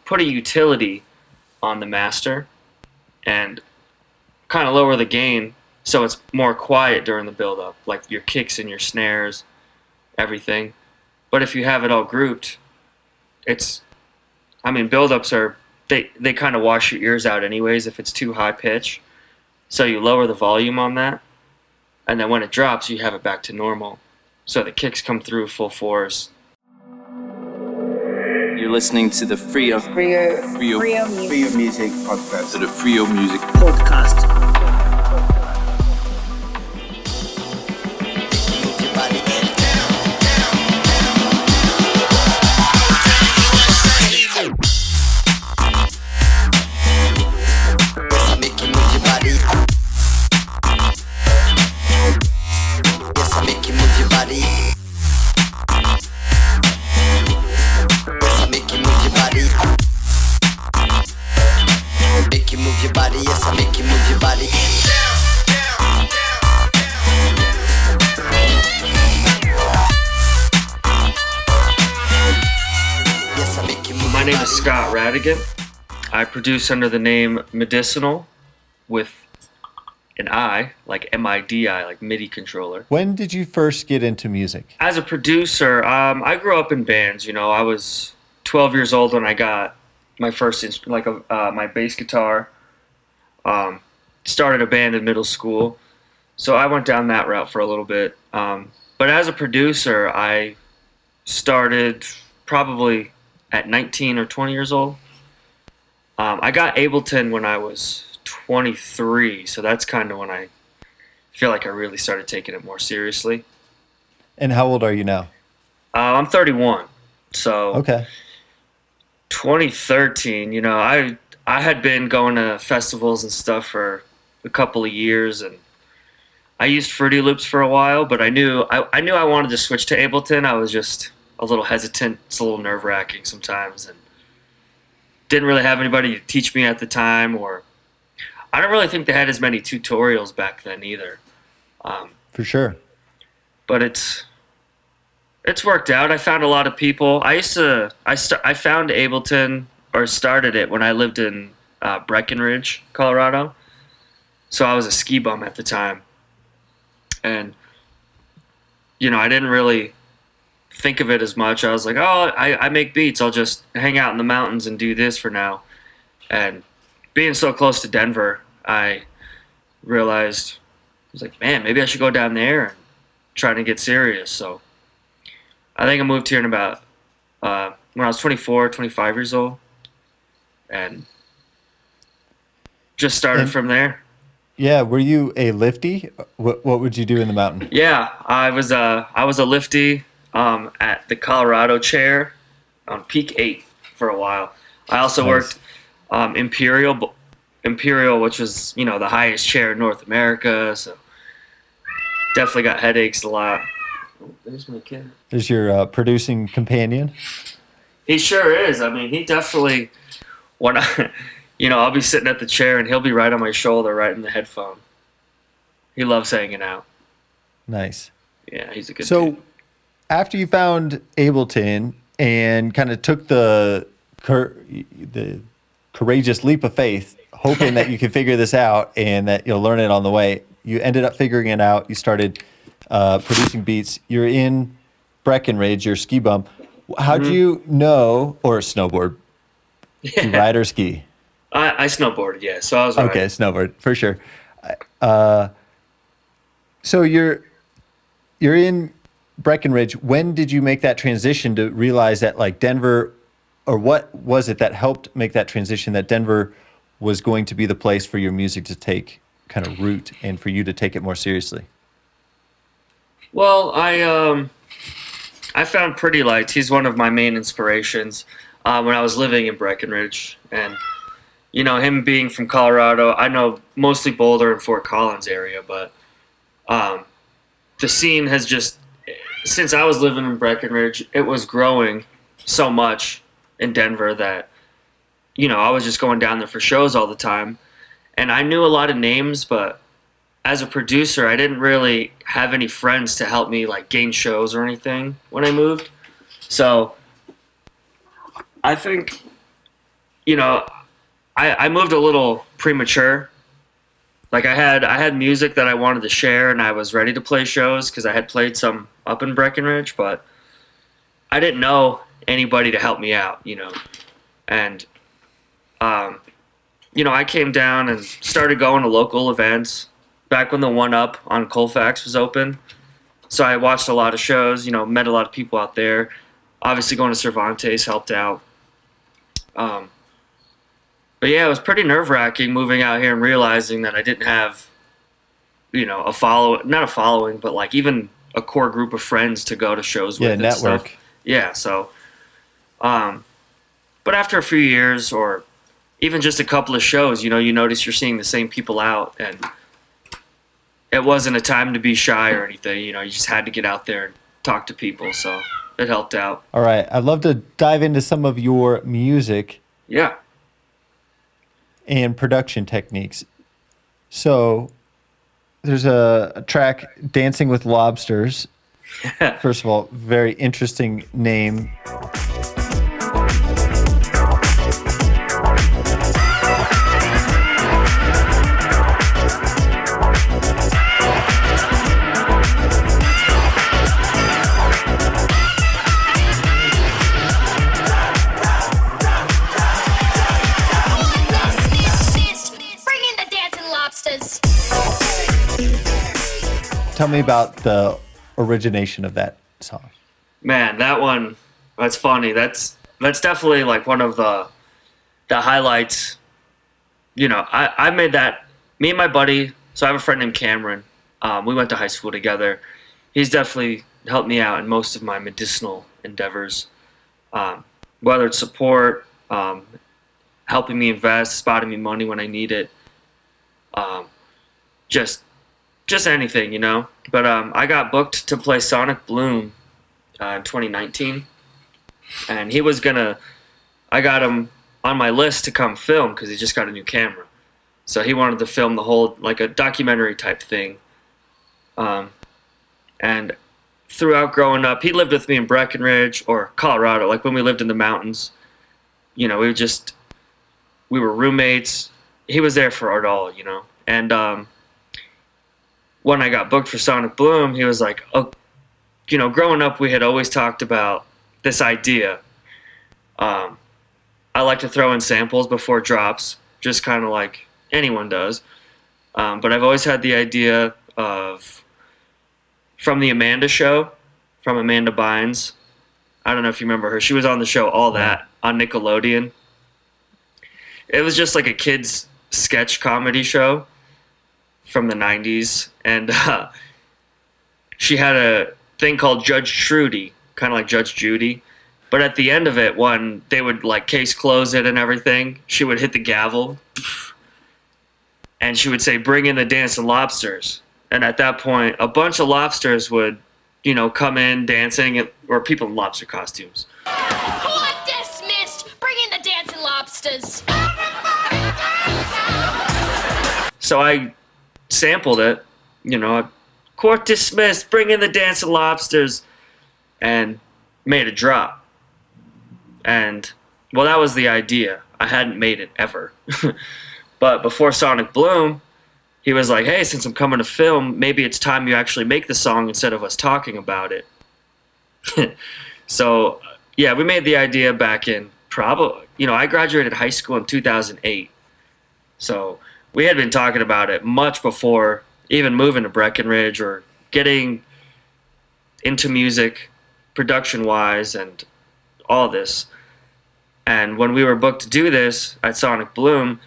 put a utility on the master and kind of lower the gain so it's more quiet during the build-up, like your kicks and your snares, everything. But if you have it all grouped, build-ups are, they kind of wash your ears out anyways if it's too high pitch. So you lower the volume on that, and then when it drops, you have it back to normal. So the kicks come through full force. You're listening to the Freio Music Podcast. To the Freio Music Podcast. My name is Scott Rhatigan. I produce under the name MIDIcinal with an I, like M-I-D-I, like MIDI controller. When did you first get into music? As a producer, I grew up in bands. You know, I was 12 years old when I got my first instrument, my bass guitar. Started a band in middle school, so I went down that route for a little bit. But as a producer, I started probably at 19 or 20 years old. I got Ableton when I was 23, so that's kind of when I feel like I really started taking it more seriously. And how old are you now? I'm 31, so okay. 2013, you know, I had been going to festivals and stuff for a couple of years, and I used Fruity Loops for a while, but I knew I wanted to switch to Ableton. I was just a little hesitant. It's a little nerve-wracking sometimes, and didn't really have anybody to teach me at the time, or I don't really think they had as many tutorials back then either. For sure. But it's worked out. I found a lot of people. I found Ableton, or started it, when I lived in Breckenridge, Colorado. So I was a ski bum at the time. And, you know, I didn't really think of it as much. I was like, oh, I make beats. I'll just hang out in the mountains and do this for now. And being so close to Denver, I realized, I was like, man, maybe I should go down there and try to get serious. So I think I moved here in about, when I was 24, 25 years old. And just started from there. Yeah, were you a lifty? What would you do in the mountain? Yeah, I was a lifty at the Colorado chair on Peak 8 for a while. I also worked Imperial, which was, you know, the highest chair in North America. So definitely got headaches a lot. Oh, there's my kid. There's your producing companion. He sure is. I mean, he definitely. When I'll be sitting at the chair and he'll be right on my shoulder, right in the headphone. He loves hanging out. Nice. Yeah, he's a good dude. So after you found Ableton and kind of took the courageous leap of faith, hoping that you could figure this out and that you'll learn it on the way, you ended up figuring it out. You started producing beats. You're in Breckenridge, you're a ski bum. How'd you know, or snowboard? Do you ride or ski? I snowboarded, yeah. So I was riding. Okay, snowboard for sure. So you're in Breckenridge. When did you make that transition to realize that, like, Denver, or what was it that helped make that transition, that Denver was going to be the place for your music to take kind of root and for you to take it more seriously? Well, I found Pretty Lights. He's one of my main inspirations. When I was living in Breckenridge, and, you know, him being from Colorado, I know mostly Boulder and Fort Collins area, but the scene has just, since I was living in Breckenridge, it was growing so much in Denver that, you know, I was just going down there for shows all the time, and I knew a lot of names, but as a producer, I didn't really have any friends to help me, like, gain shows or anything when I moved. So I think you know, I moved a little premature. Like I had music that I wanted to share, and I was ready to play shows because I had played some up in Breckenridge, but I didn't know anybody to help me out, and um, I came down and started going to local events back when the One Up on Colfax was open. So I watched a lot of shows, met a lot of people out there. Obviously, going to Cervantes helped out. Um, but yeah, it was pretty nerve wracking moving out here and realizing that I didn't have, not a following, but like even a core group of friends to go to shows with Yeah, and network. stuff. Yeah, so, um, but after a few years or even just a couple of shows, you notice you're seeing the same people out, and it wasn't a time to be shy or anything. You just had to get out there and talk to people, so it helped out. All right. I'd love to dive into some of your music Yeah. and production techniques. So there's a track, Dancing with Lobsters. First of all, very interesting name. Tell me about the origination of that song. Man, that one, that's funny. That's definitely like one of the highlights. I made that, me and my buddy, so I have a friend named Cameron. We went to high school together. He's definitely helped me out in most of my medicinal endeavors. Whether it's support, helping me invest, spotting me money when I need it. Just anything, But I got booked to play Sonic Bloom in 2019, and I got him on my list to come film because he just got a new camera. So he wanted to film the whole, like a documentary type thing. And throughout growing up, he lived with me in Breckenridge or Colorado, like when we lived in the mountains. We were roommates. He was there for it all, And when I got booked for Sonic Bloom, he was like, oh, growing up, we had always talked about this idea. I like to throw in samples before drops, just kind of like anyone does. But I've always had the idea of, from the Amanda show, from Amanda Bynes. I don't know if you remember her. She was on the show All That on Nickelodeon. It was just like a kid's sketch comedy show from the 90s, and she had a thing called Judge Trudy, kind of like Judge Judy, but at the end of it, when they would like case close it and everything, she would hit the gavel and she would say, "Bring in the dancing lobsters." And at that point, a bunch of lobsters would come in dancing, or people in lobster costumes. Court dismissed. Bring in the dancing lobsters. So I sampled it, court dismissed, bring in the dancing lobsters, and made a drop. And, well, that was the idea. I hadn't made it ever. But before Sonic Bloom, he was like, hey, since I'm coming to film, maybe it's time you actually make the song instead of us talking about it. So, yeah, we made the idea back in I graduated high school in 2008. So we had been talking about it much before even moving to Breckenridge or getting into music production-wise and all this. And when we were booked to do this at Sonic Bloom,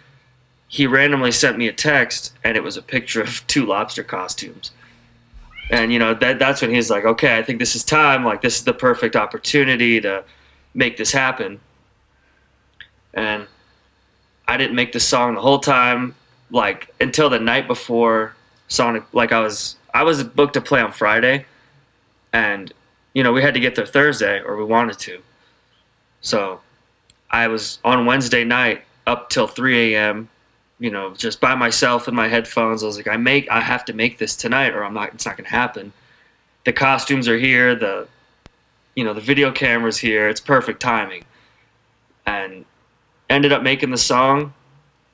he randomly sent me a text, and it was a picture of 2 lobster costumes. And, that's when he's like, okay, I think this is time. Like, this is the perfect opportunity to make this happen. And I didn't make the song the whole time, like, until the night before Sonic. Like, I was booked to play on Friday, and, we had to get there Thursday, or we wanted to. So I was on Wednesday night up till 3 a.m., just by myself in my headphones. I was like, I have to make this tonight, or it's not going to happen. The costumes are here, the video camera's here. It's perfect timing. And ended up making the song,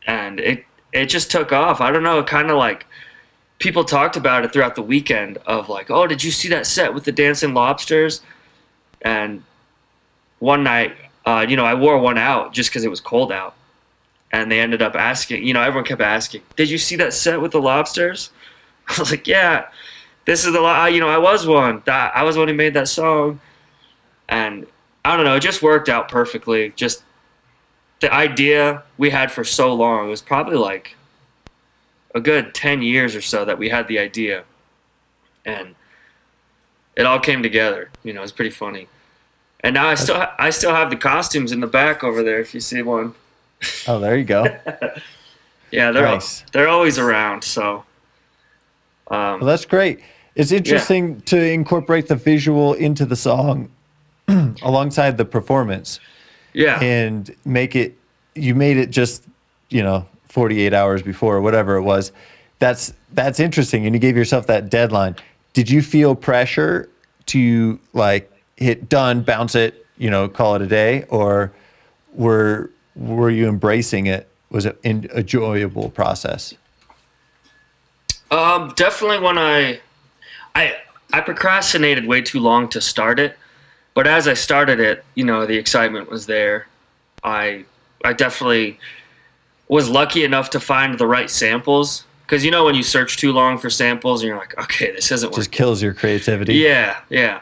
and it just took off. I don't know, kind of like people talked about it throughout the weekend of like, oh, did you see that set with the dancing lobsters? And one night, I wore one out just because it was cold out, and they ended up asking. Everyone kept asking, "Did you see that set with the lobsters?" I was like, "Yeah, this is I was one. I was the one who made that song." And I don't know, it just worked out perfectly. Just the idea we had for so long. It was probably like a good 10 years or so that we had the idea, and it all came together. It was pretty funny. And now I still have the costumes in the back over there if you see one. Oh, there you go. Yeah, Nice. they're always around. So Well, that's great. It's interesting to incorporate the visual into the song alongside the performance yeah, and you made it just, 48 hours before or whatever it was. That's interesting. And you gave yourself that deadline. Did you feel pressure to like hit done, bounce it, call it a day, or were you embracing it? Was it an enjoyable process? definitely when I procrastinated way too long to start it, but as I started it, the excitement was there. I definitely was lucky enough to find the right samples, because when you search too long for samples and you're like, okay, this isn't Just working. kills your creativity. Yeah.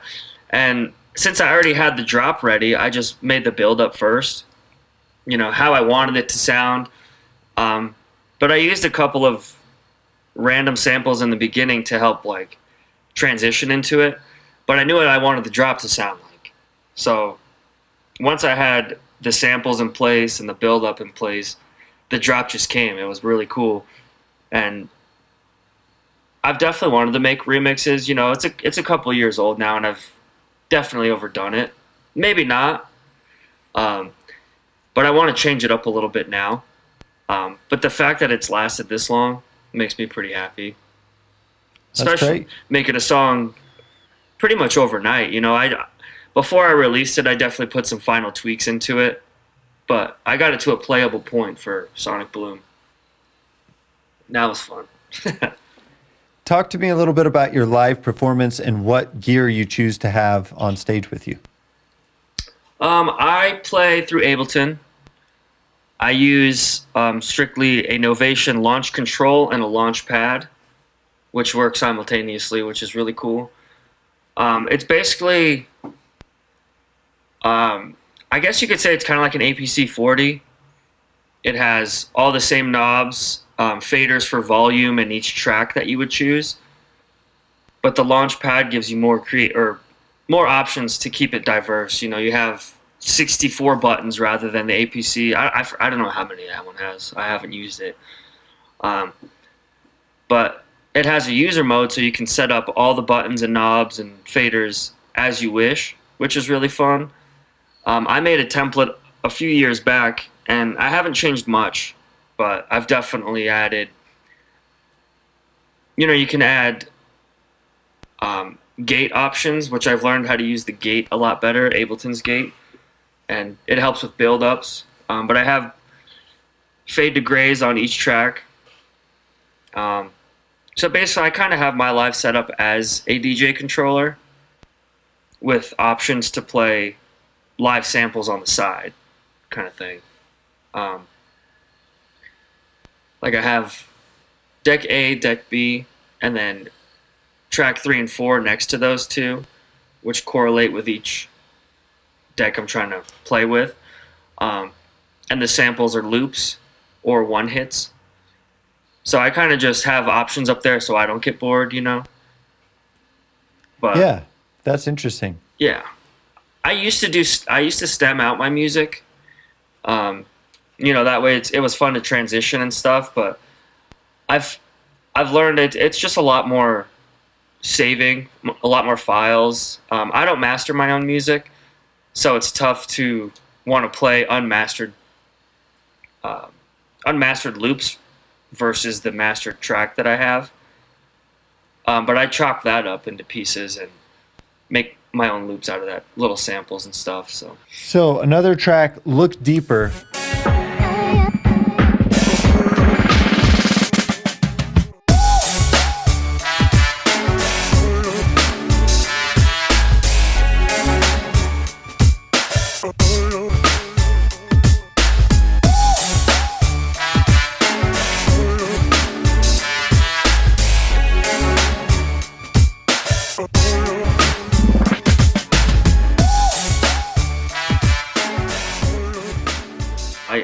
And since I already had the drop ready, I just made the build up first, how I wanted it to sound. But I used a couple of random samples in the beginning to help like transition into it. But I knew what I wanted the drop to sound like. So once I had the samples in place and the build up in place, the drop just came. It was really cool. And I've definitely wanted to make remixes. It's a couple years old now, and I've definitely overdone it. Maybe not, but I want to change it up a little bit now. But the fact that it's lasted this long makes me pretty happy. That's Especially great. making a song pretty much overnight. Before I released it, I definitely put some final tweaks into it, but I got it to a playable point for Sonic Bloom. That was fun. Talk to me a little bit about your live performance and what gear you choose to have on stage with you. I play through Ableton. I use strictly a Novation launch control and a launch pad, which work simultaneously, which is really cool. It's basically, I guess you could say it's kind of like an APC 40. It has all the same knobs, faders for volume in each track that you would choose, but the launch pad gives you more options to keep it diverse. You have 64 buttons rather than the APC. I don't know how many that one has. I haven't used it. But it has a user mode, so you can set up all the buttons and knobs and faders as you wish, which is really fun. I made a template a few years back, and I haven't changed much, but I've definitely added, you can add gate options, which I've learned how to use the gate a lot better, Ableton's gate, and it helps with build-ups. But I have fade to grays on each track. So basically, I kind of have my live setup as a DJ controller with options to play live samples on the side, kind of thing. Like I have deck A, deck B, and then track 3 and 4 next to those two, which correlate with each deck I'm trying to play with. And the samples are loops or one hits. So I kind of just have options up there so I don't get bored, But Yeah, that's interesting. yeah, I used to stem out my music. That way it was fun to transition and stuff. But I've learned it's just a lot more saving, a lot more files. I don't master my own music, so it's tough to want to play unmastered loops versus the mastered track that I have. But I chop that up into pieces and make my own loops out of that, little samples and stuff. So So another track, Look Deeper.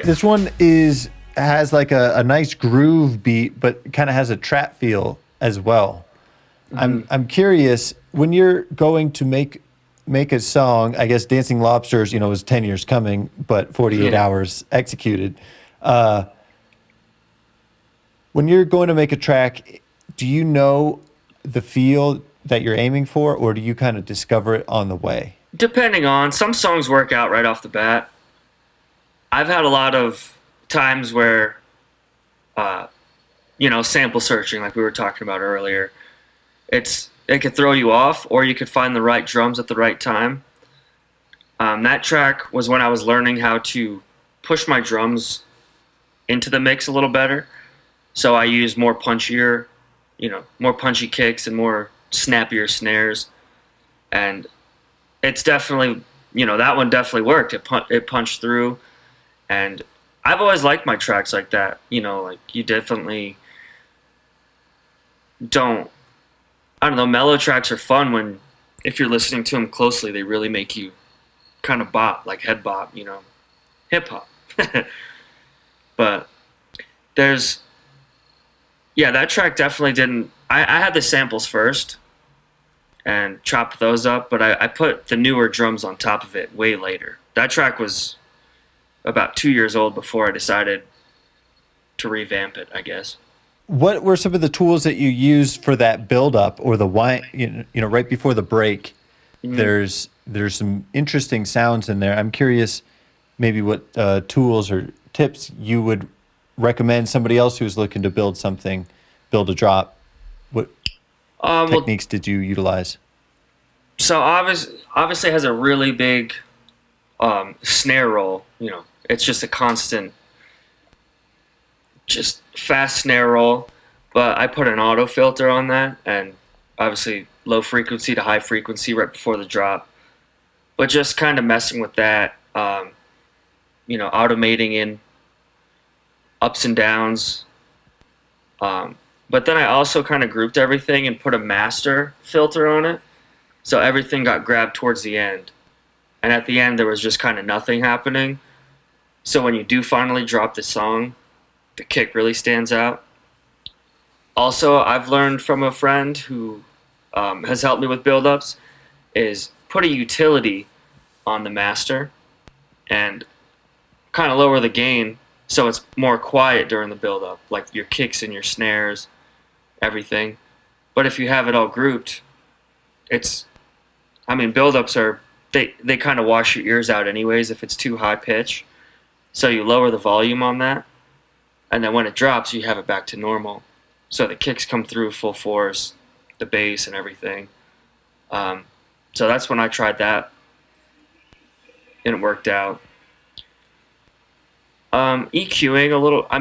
This one has like a nice groove beat, but kind of has a trap feel as well. I'm curious, when you're going to make a song, I guess Dancing Lobsters, was 10 years coming, but 48 hours executed. When you're going to make a track, do you know the feel that you're aiming for, or do you kind of discover it on the way? Depending on, some songs work out right off the bat. I've had a lot of times where, sample searching, like we were talking about earlier, it could throw you off, or you could find the right drums at the right time. That track was when I was learning how to push my drums into the mix a little better. So I used more punchier, more punchy kicks and more snappier snares. And it's definitely, that one definitely worked. It punched through. And I've always liked my tracks like that. Like you definitely don't, I don't know, mellow tracks are fun if you're listening to them closely, they really make you kind of bop, like head bop, hip hop. But that track definitely didn't, I had the samples first and chopped those up, but I put the newer drums on top of it way later. That track was about 2 years old before I decided to revamp it, I guess. What were some of the tools that you used for that build up or the wine, right before the break? Mm-hmm. There's some interesting sounds in there. I'm curious maybe what tools or tips you would recommend somebody else who's looking to build a drop. What techniques did you utilize? So obviously it has a really big snare roll. It's just a constant, just fast snare roll. But I put an auto filter on that, and obviously low frequency to high frequency right before the drop. But just kind of messing with that, automating in ups and downs. But then I also kind of grouped everything and put a master filter on it. So everything got grabbed towards the end. And at the end, there was just kind of nothing happening. So when you do finally drop the song, the kick really stands out. Also, I've learned from a friend who has helped me with build-ups is put a utility on the master and kind of lower the gain so it's more quiet during the build-up, like your kicks and your snares, everything. But if you have it all grouped, build-ups are, they kind of wash your ears out anyways if it's too high pitch. So you lower the volume on that, and then when it drops, you have it back to normal. So the kicks come through full force, the bass and everything. So that's when I tried that, and it worked out. EQing a little, I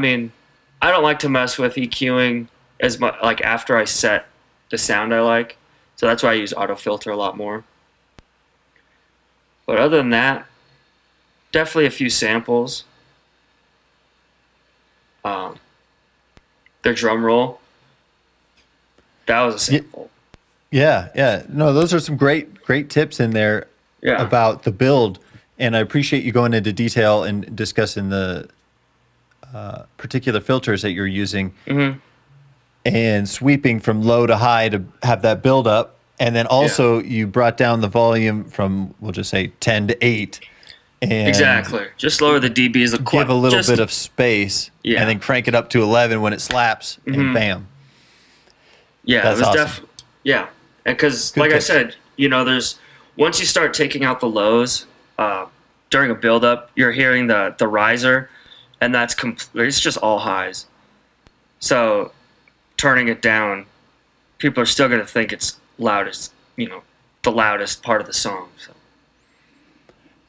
don't like to mess with EQing as much, like after I set the sound I like. So that's why I use auto filter a lot more. But other than that, definitely a few samples. Their drum roll, that was a sample. Yeah. No, those are some great tips in there about the build. And I appreciate you going into detail and discussing the particular filters that you're using and sweeping from low to high to have that build up. And then also you brought down the volume from, we'll just say 10 to 8. And exactly. Just lower the dBs. Give a little bit of space and then crank it up to 11 when it slaps and bam. Yeah, that's it was awesome. Yeah. Because like tips. I said, there's, once you start taking out the lows during a build-up, you're hearing the riser, and it's just all highs. So turning it down, people are still going to think it's loudest, the loudest part of the song. So.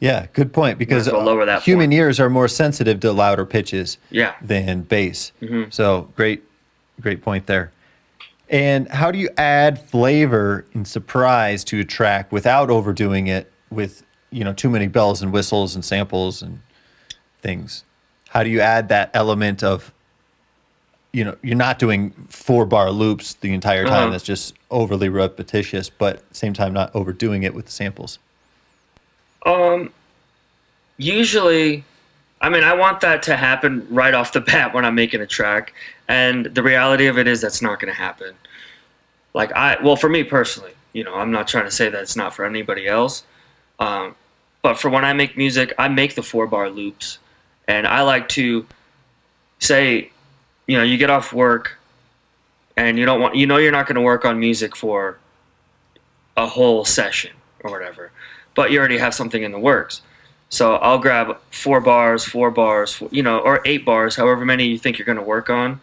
Yeah, good point, because lower that human ears are more sensitive to louder pitches than bass. So great point there. And how do you add flavor and surprise to a track without overdoing it with, too many bells and whistles and samples and things? How do you add that element of, you're not doing 4-bar loops the entire time. That's just overly repetitious, but at the same time not overdoing it with the samples? Usually I mean, I want that to happen right off the bat when I'm making a track, and the reality of it is that's not going to happen. Well, for me personally, I'm not trying to say that it's not for anybody else, um, but for when I make music, I make the 4-bar loops, and I like to say, you get off work, and you're not going to work on music for a whole session or whatever, but you already have something in the works. So I'll grab 4 bars, or 8 bars, however many you think you're going to work on,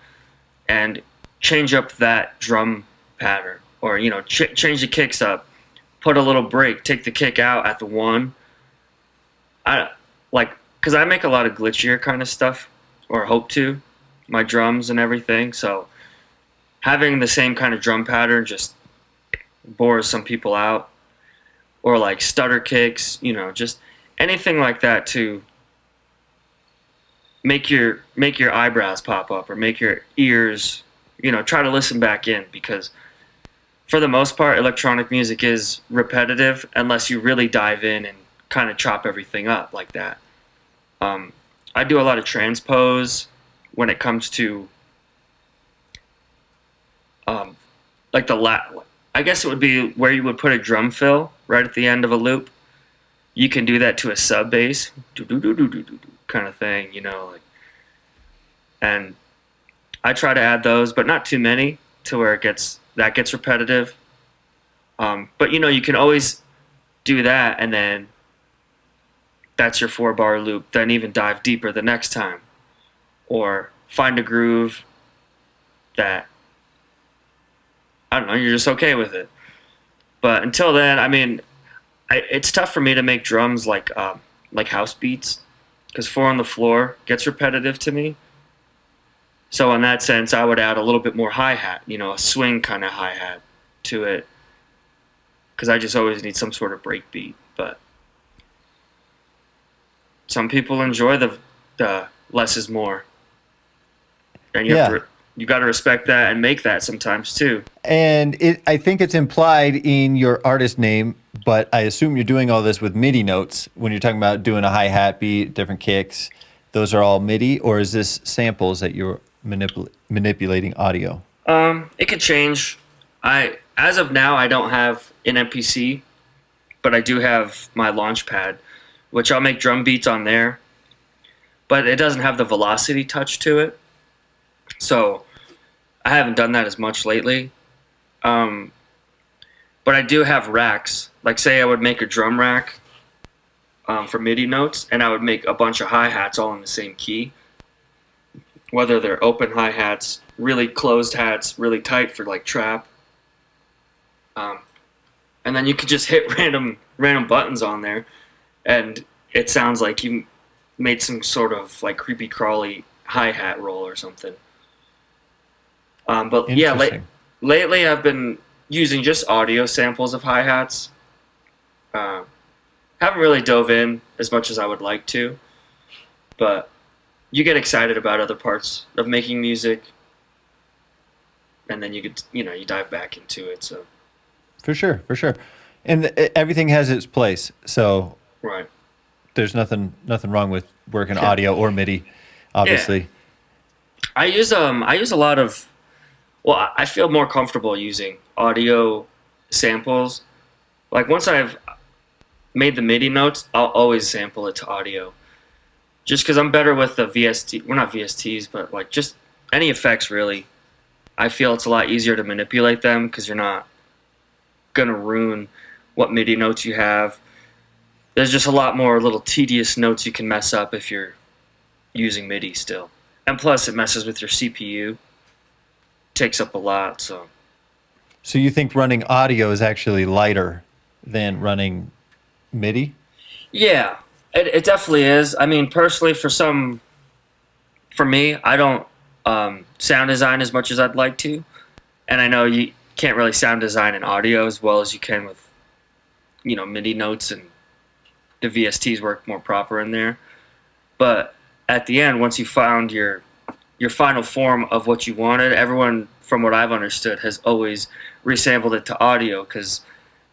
and change up that drum pattern, or change the kicks up, put a little break, take the kick out at the 1. Because I make a lot of glitchier kind of stuff, or hope to, my drums and everything. So having the same kind of drum pattern just bores some people out, or like stutter kicks, just anything like that to make your eyebrows pop up, or make your ears, try to listen back in, because for the most part, electronic music is repetitive unless you really dive in and kind of chop everything up like that. I do a lot of transpose when it comes to like I guess it would be where you would put a drum fill right at the end of a loop. You can do that to a sub bass, kind of thing, and I try to add those, but not too many to where it gets repetitive. But you can always do that, and then that's your 4-bar loop. Then even dive deeper the next time, or find a groove that, I don't know, you're just okay with it. But until then, I mean, it's tough for me to make drums like house beats, because 4 on the floor gets repetitive to me. So in that sense, I would add a little bit more hi-hat, a swing kind of hi-hat to it, because I just always need some sort of break beat. But some people enjoy the less is more, and you got to respect that and make that sometimes too. And I think it's implied in your artist name, but I assume you're doing all this with MIDI notes when you're talking about doing a hi-hat beat, different kicks. Those are all MIDI, or is this samples that you're manipulating audio? It could change. As of now, I don't have an MPC, but I do have my Launchpad, which I'll make drum beats on there, but it doesn't have the velocity touch to it. So I haven't done that as much lately. But I do have racks. Like, say I would make a drum rack for MIDI notes, and I would make a bunch of hi-hats all in the same key. Whether they're open hi-hats, really closed hats, really tight for like trap. And then you could just hit random buttons on there, and it sounds like you made some sort of like creepy crawly hi-hat roll or something. But yeah, lately I've been using just audio samples of hi-hats. Haven't really dove in as much as I would like to, but you get excited about other parts of making music, and then you dive back into it. So For sure. And everything has its place. So right, there's nothing wrong with working audio or MIDI, obviously. Yeah. I use a lot of, well, I feel more comfortable using audio samples. Like, once I've made the MIDI notes, I'll always sample it to audio, just because I'm better with the VST. We're not VSTs, but like just any effects really. I feel it's a lot easier to manipulate them because you're not gonna ruin what MIDI notes you have. There's just a lot more little tedious notes you can mess up if you're using MIDI still. And plus, it messes with your CPU. Takes up a lot, so. So you think running audio is actually lighter than running MIDI? Yeah, it definitely is. I mean, personally, for me, I don't sound design as much as I'd like to. And I know you can't really sound design in audio as well as you can with, MIDI notes, and the VSTs work more proper in there. But at the end, once you found your final form of what you wanted, everyone, from what I've understood, has always resampled it to audio because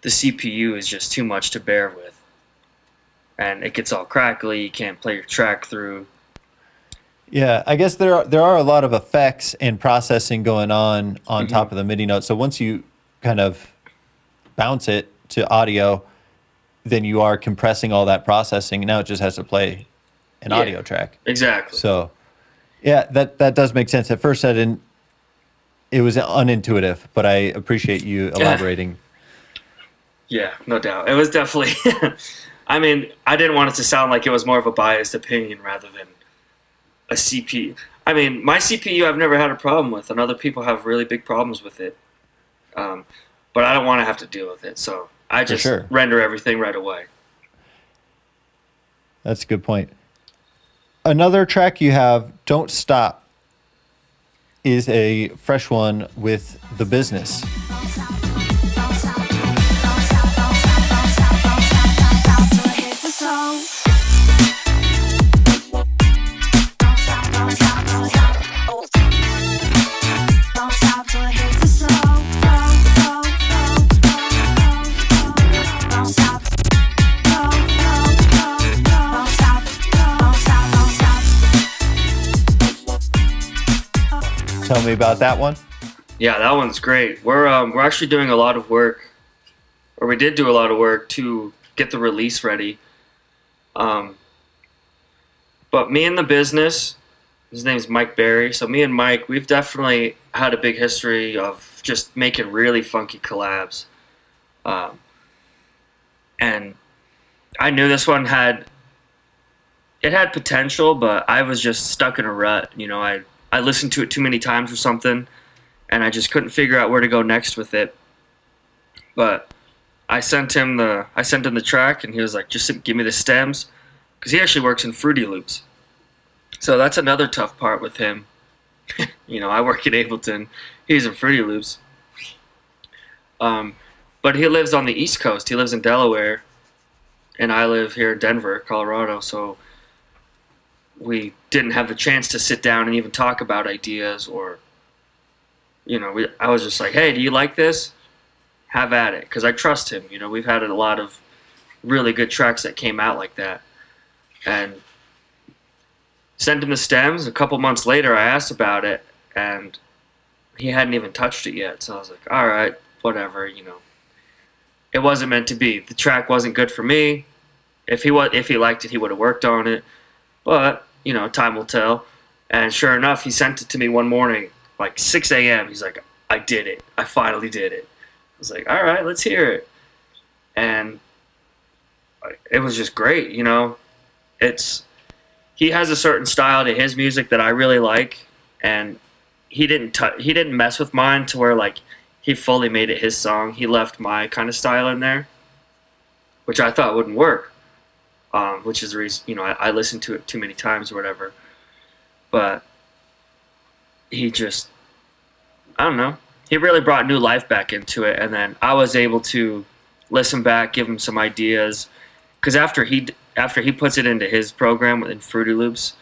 the CPU is just too much to bear with. and it gets all crackly. You can't play your track through. Yeah, I guess there are a lot of effects and processing going on top of the MIDI note. So once you kind of bounce it to audio, then you are compressing all that processing. Now it just has to play an audio track. Exactly. So yeah, that does make sense. At first I didn't, it was unintuitive, but I appreciate you elaborating. Yeah, no doubt. It was definitely, I mean, I didn't want it to sound like it was more of a biased opinion rather than a CPU. I mean, my CPU I've never had a problem with, and other people have really big problems with it. But I don't want to have to deal with it, so I just render everything right away. That's a good point. Another track you have, Don't Stop, is a fresh one with The Business. Tell me about that one. Yeah, that one's great. We're actually doing a lot of work, or we did do a lot of work to get the release ready. But me and The Business, his name's Mike Berry. So me and Mike, we've definitely had a big history of just making really funky collabs. And I knew this one had potential, but I was just stuck in a rut. You know, I listened to it too many times or something, and I just couldn't figure out where to go next with it. But I sent him the track, and he was like, "Just give me the stems," because he actually works in Fruity Loops. So that's another tough part with him. You know, I work at Ableton, he's in Fruity Loops. But he lives on the East Coast. He lives in Delaware, and I live here in Denver, Colorado. So we didn't have the chance to sit down and even talk about ideas, or, you know, I was just like, "Hey, do you like this? Have at it," because I trust him. You know, we've had a lot of really good tracks that came out like that, and sent him the stems. A couple months later, I asked about it, and he hadn't even touched it yet. So I was like, "All right, whatever." You know, it wasn't meant to be. The track wasn't good for me. If he liked it, he would have worked on it. But you know, time will tell. And sure enough, he sent it to me one morning, like 6 a.m. He's like, "I did it. I finally did it." I was like, "All right, let's hear it." And it was just great, you know. He has a certain style to his music that I really like, and he didn't mess with mine to where like he fully made it his song. He left my kind of style in there, which I thought wouldn't work. Which is the reason, you know, I listened to it too many times or whatever. But he just, I don't know, he really brought new life back into it. And then I was able to listen back, give him some ideas, because after he puts it into his program in Fruity Loops,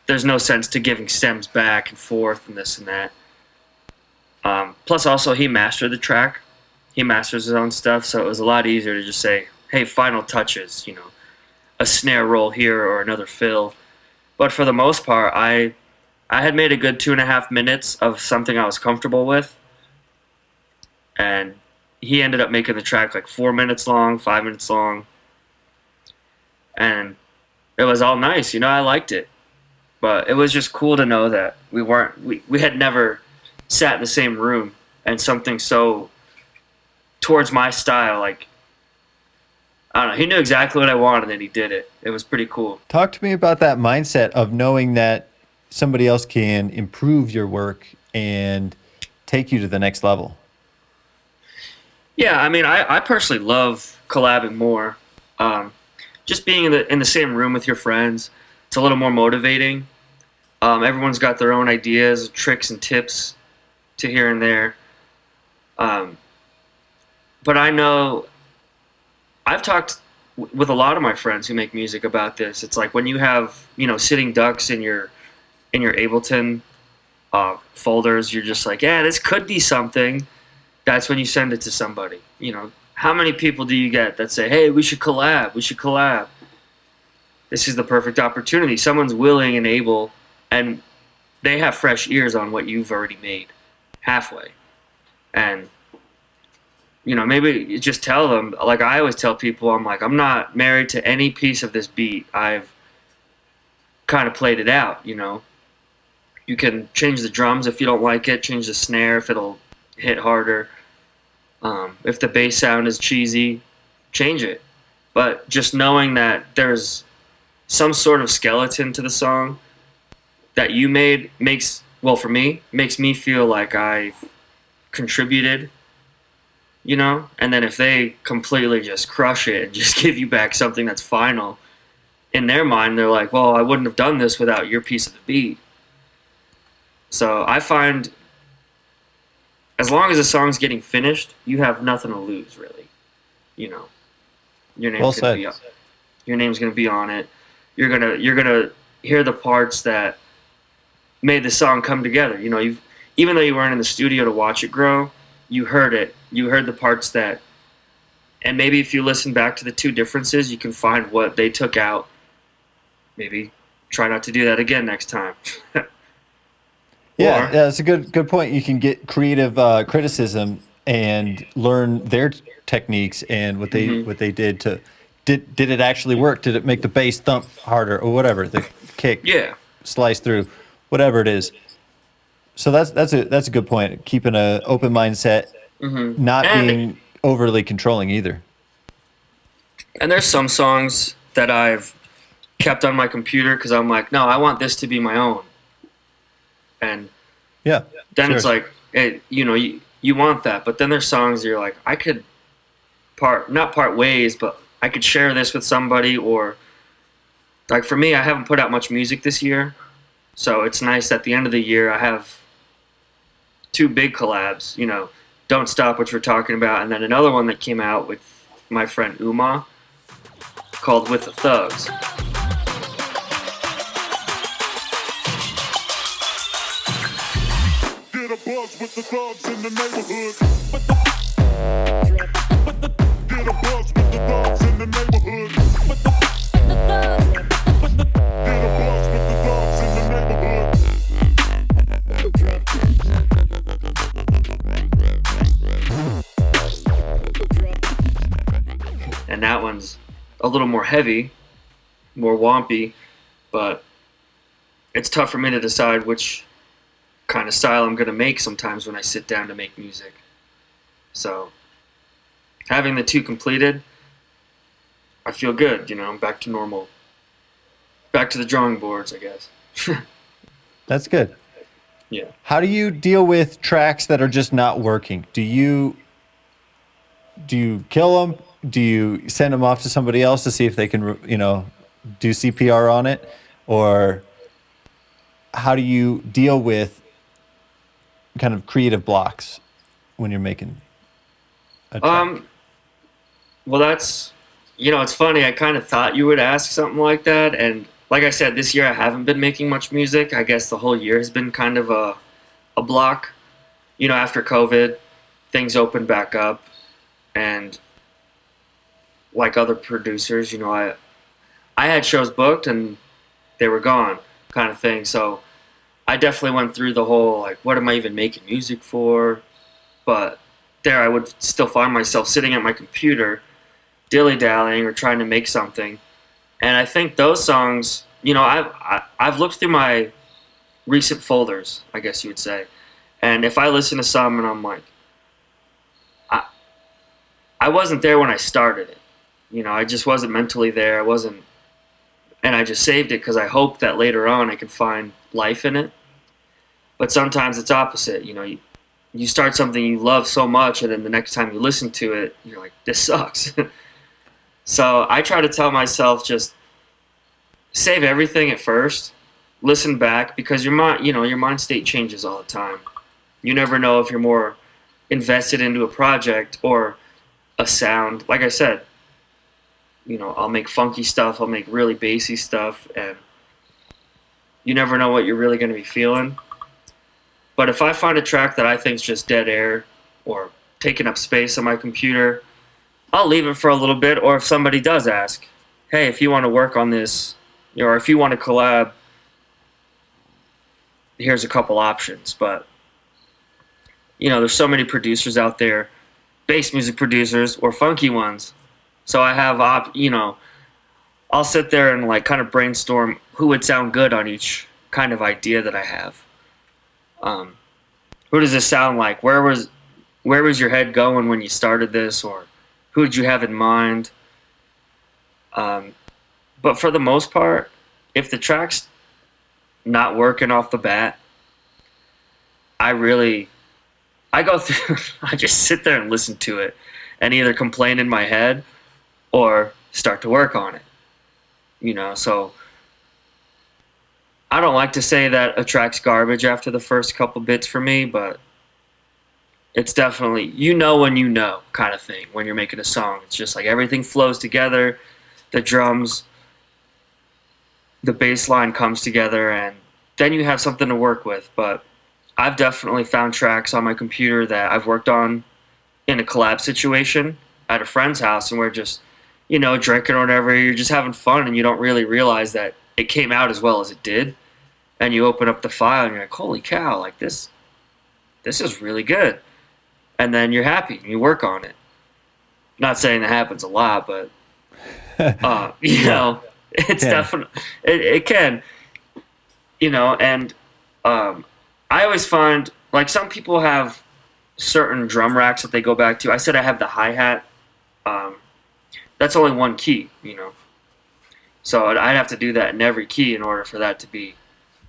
there's no sense to giving stems back and forth and this and that. Plus, also, he mastered the track. He masters his own stuff, so it was a lot easier to just say, "Hey, final touches," you know, a snare roll here or another fill. But for the most part, I had made a good 2.5 minutes of something I was comfortable with, and he ended up making the track like 4 minutes long, 5 minutes long, and it was all nice. You know, I liked it, but it was just cool to know that we had never sat in the same room, and something so towards my style, like, I don't know, he knew exactly what I wanted and he did it. It was pretty cool. Talk to me about that mindset of knowing that somebody else can improve your work and take you to the next level. Yeah, I mean, I personally love collabing more. Just being in the same room with your friends, it's a little more motivating. Everyone's got their own ideas, tricks, and tips to here and there. But I know I've talked with a lot of my friends who make music about this. It's like when you have, you know, sitting ducks in your Ableton folders, you're just like, "Yeah, this could be something." That's when you send it to somebody. You know, how many people do you get that say, "Hey, we should collab, we should collab"? this is the perfect opportunity. Someone's willing and able, and they have fresh ears on what you've already made halfway. And, maybe you just tell them, like I always tell people, I'm like, I'm not married to any piece of this beat. I've kind of played it out, You can change the drums if you don't like it, change the snare if it'll hit harder. If the bass sound is cheesy, change it. But just knowing that there's some sort of skeleton to the song that you made makes me feel like I've contributed, And then if they completely just crush it and just give you back something that's final, in their mind, they're like, well, I wouldn't have done this without your piece of the beat. So I find as long as the song's getting finished, you have nothing to lose, really. Your name's gonna be on it. You're gonna hear the parts that made the song come together. Even though you weren't in the studio to watch it grow, you heard it. You heard the parts that, and maybe if you listen back to the two differences, you can find what they took out. Maybe try not to do that again next time. Yeah, that's a good point. You can get creative criticism and learn their techniques and what they did to did it actually work? Did it make the bass thump harder or whatever? The kick slice through, whatever it is. So that's a good point. Keeping an open mindset, not being overly controlling either. And there's some songs that I've kept on my computer because I'm like, no, I want this to be my own. And then it's like, you want that. But then there's songs you're like, I could not part ways, but I could share this with somebody. Or like for me, I haven't put out much music this year. So it's nice at the end of the year I have 2 big collabs, Don't Stop, which we're talking about, and then another one that came out with my friend Uma called With the Thugs. Get a buzz with the thugs in the neighborhood. Get a buzz with the thugs in the neighborhood. Get a buzz with the thugs in the neighborhood. And that one's a little more heavy, more wompy, but it's tough for me to decide which kind of style I'm going to make sometimes when I sit down to make music. So having the 2 completed, I feel good, I'm back to normal. Back to the drawing boards, I guess. That's good. Yeah. How do you deal with tracks that are just not working? Do you kill them? Do you send them off to somebody else to see if they can, do CPR on it? Or how do you deal with kind of creative blocks when you're making a track? Well, that's, it's funny. I kind of thought you would ask something like that. And like I said, this year I haven't been making much music. I guess the whole year has been kind of a block. After COVID, things opened back up. And like other producers, I had shows booked and they were gone kind of thing. So I definitely went through the whole, like, what am I even making music for? But there I would still find myself sitting at my computer, dilly-dallying or trying to make something. And I think those songs, I've looked through my recent folders, I guess you would say. And if I listen to some and I'm like, I wasn't there when I started it. I just wasn't mentally there. And I just saved it because I hoped that later on I could find life in it. But sometimes it's opposite. You start something you love so much, and then the next time you listen to it, you're like, this sucks. So I try to tell myself, just save everything at first, listen back, because your mind state changes all the time. You never know if you're more invested into a project or a sound. Like I said, I'll make funky stuff, I'll make really bassy stuff, and you never know what you're really going to be feeling. But if I find a track that I think is just dead air or taking up space on my computer, I'll leave it for a little bit, or if somebody does ask, hey, if you want to work on this, or if you want to collab, here's a couple options. But there's so many producers out there, bass music producers or funky ones. So I have I'll sit there and like kind of brainstorm who would sound good on each kind of idea that I have. Who does this sound like? Where was your head going when you started this, or who did you have in mind? But for the most part, if the track's not working off the bat, I go through, I just sit there and listen to it and either complain in my head or start to work on it. So I don't like to say that a track's garbage after the first couple bits for me, but it's definitely, when you know kind of thing when you're making a song. It's just like everything flows together, the drums, the bass line comes together, and then you have something to work with. But I've definitely found tracks on my computer that I've worked on in a collab situation at a friend's house, and we're just, drinking or whatever. You're just having fun, and you don't really realize that it came out as well as it did. And you open up the file, and you're like, holy cow, like this is really good. And then you're happy, and you work on it. Not saying that happens a lot, but, it's definitely, it can, and I always find, like, some people have certain drum racks that they go back to. I said I have the hi-hat. That's only one key, So I'd have to do that in every key in order for that to be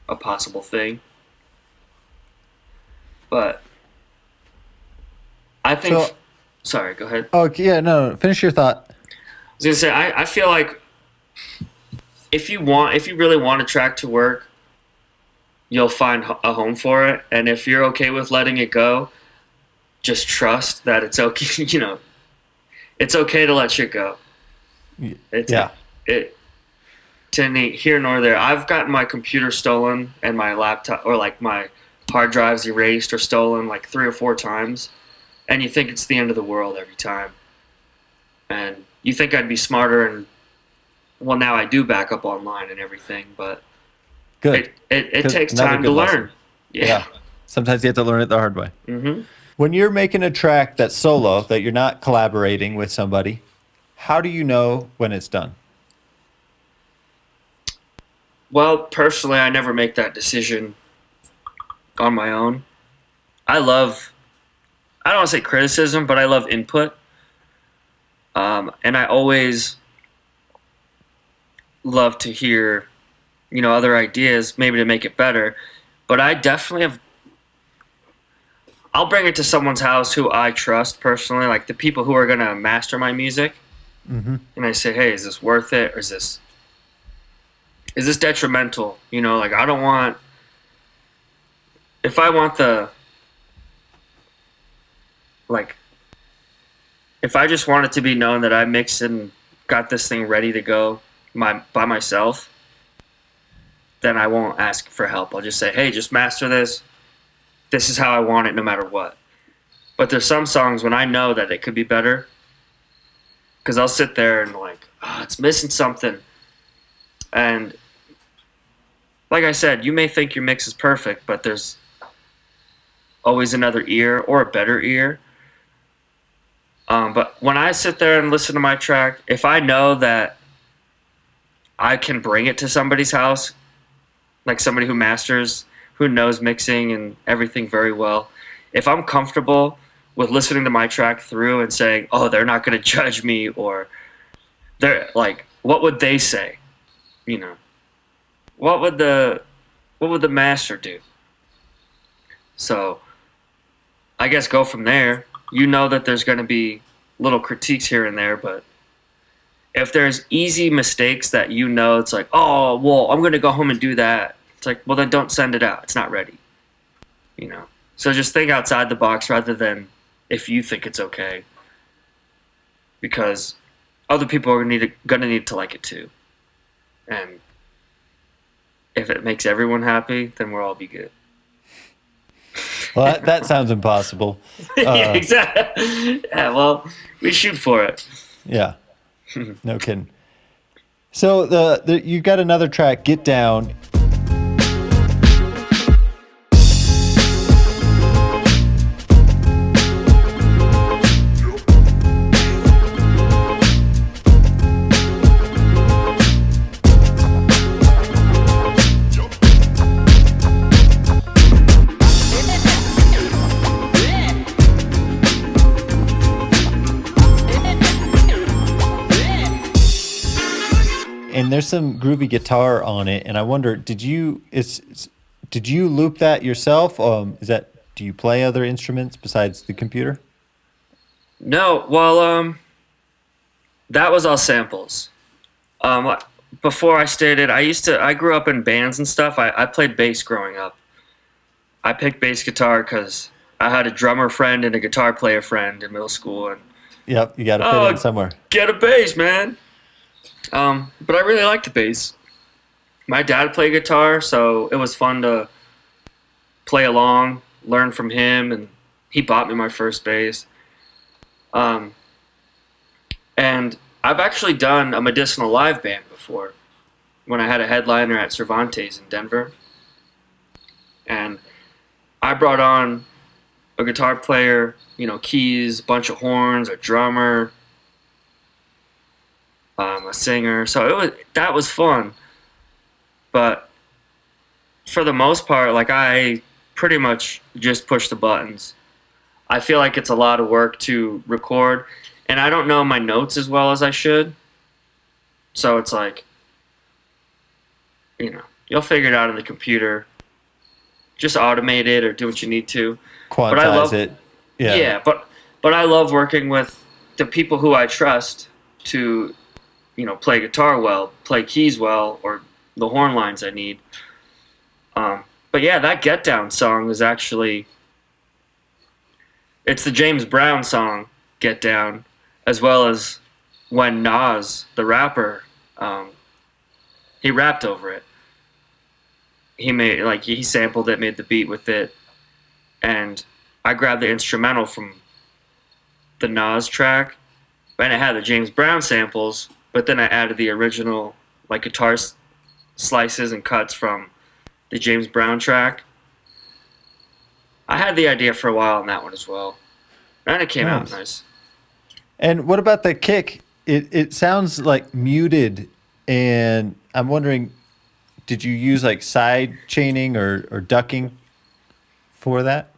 a possible thing. But I think... So, sorry, go ahead. Oh, yeah, no, finish your thought. I was going to say, I feel like if you really want a track to work, you'll find a home for it. And if you're okay with letting it go, just trust that it's okay. It's okay to let shit go. To here nor there. I've gotten my computer stolen and my laptop, or like my hard drives erased or stolen like 3 or 4 times, and you think it's the end of the world every time. And you think I'd be smarter, and well, now I do back up online and everything, but good. It takes time to learn. Yeah. Sometimes you have to learn it the hard way. Mm-hmm. When you're making a track that's solo, that you're not collaborating with somebody, how do you know when it's done? Well, personally, I never make that decision on my own. I don't want to say criticism, but I love input. And I always love to hear, other ideas, maybe to make it better. But I definitely I'll bring it to someone's house who I trust personally, like the people who are going to master my music. Mm-hmm. And I say, hey, is this worth it? Or is this detrimental? Like I don't want, if I just want it to be known that I mixed and got this thing ready to go by myself, then I won't ask for help. I'll just say, hey, just master this. This is how I want it no matter what. But there's some songs when I know that it could be better, because I'll sit there and it's missing something. And like I said, you may think your mix is perfect, but there's always another ear or a better ear. But when I sit there and listen to my track, if I know that I can bring it to somebody's house, like somebody who masters, who knows mixing and everything very well, if I'm comfortable with listening to my track through and saying, oh, they're not going to judge me, or they're like, what would they say? What would the master do? So I guess go from there. That there's going to be little critiques here and there, but if there's easy mistakes that it's like, oh, well, I'm going to go home and do that. It's like, well, then don't send it out. It's not ready. So just think outside the box rather than if you think it's okay, because other people are going to need to like it too. And if it makes everyone happy, then we'll all be good. Well, that sounds impossible. Yeah, exactly. Yeah, well, we shoot for it. Yeah, no kidding. So you got another track, Get Down. And there's some groovy guitar on it, and I wonder, did you loop that yourself? Do you play other instruments besides the computer? No, well, that was all samples. Before I stated, I grew up in bands and stuff. I played bass growing up. I picked bass guitar because I had a drummer friend and a guitar player friend in middle school, and Yep, you got to fit in somewhere. get a bass, man. But I really liked the bass. My dad played guitar, so it was fun to play along, learn from him, and he bought me my first bass. And I've actually done a MIDIcinal live band before when I had a headliner at Cervantes in Denver. And I brought on a guitar player, keys, a bunch of horns, a drummer, a singer. So that was fun. But for the most part, I pretty much just push the buttons. I feel like it's a lot of work to record, and I don't know my notes as well as I should. So it's you'll figure it out on the computer. Just automate it or do what you need to. Quantize it. Yeah. Yeah, but I love working with the people who I trust to, play guitar well, play keys well, or the horn lines I need. But yeah, that Get Down song is actually, it's the James Brown song, Get Down, as well as when Nas, the rapper, he rapped over it. He sampled it, made the beat with it, and I grabbed the instrumental from the Nas track, and it had the James Brown samples, but then I added the original, guitar slices and cuts from the James Brown track. I had the idea for a while on that one as well, and it came out nice. And what about the kick? It sounds like muted, and I'm wondering, did you use side chaining or ducking for that?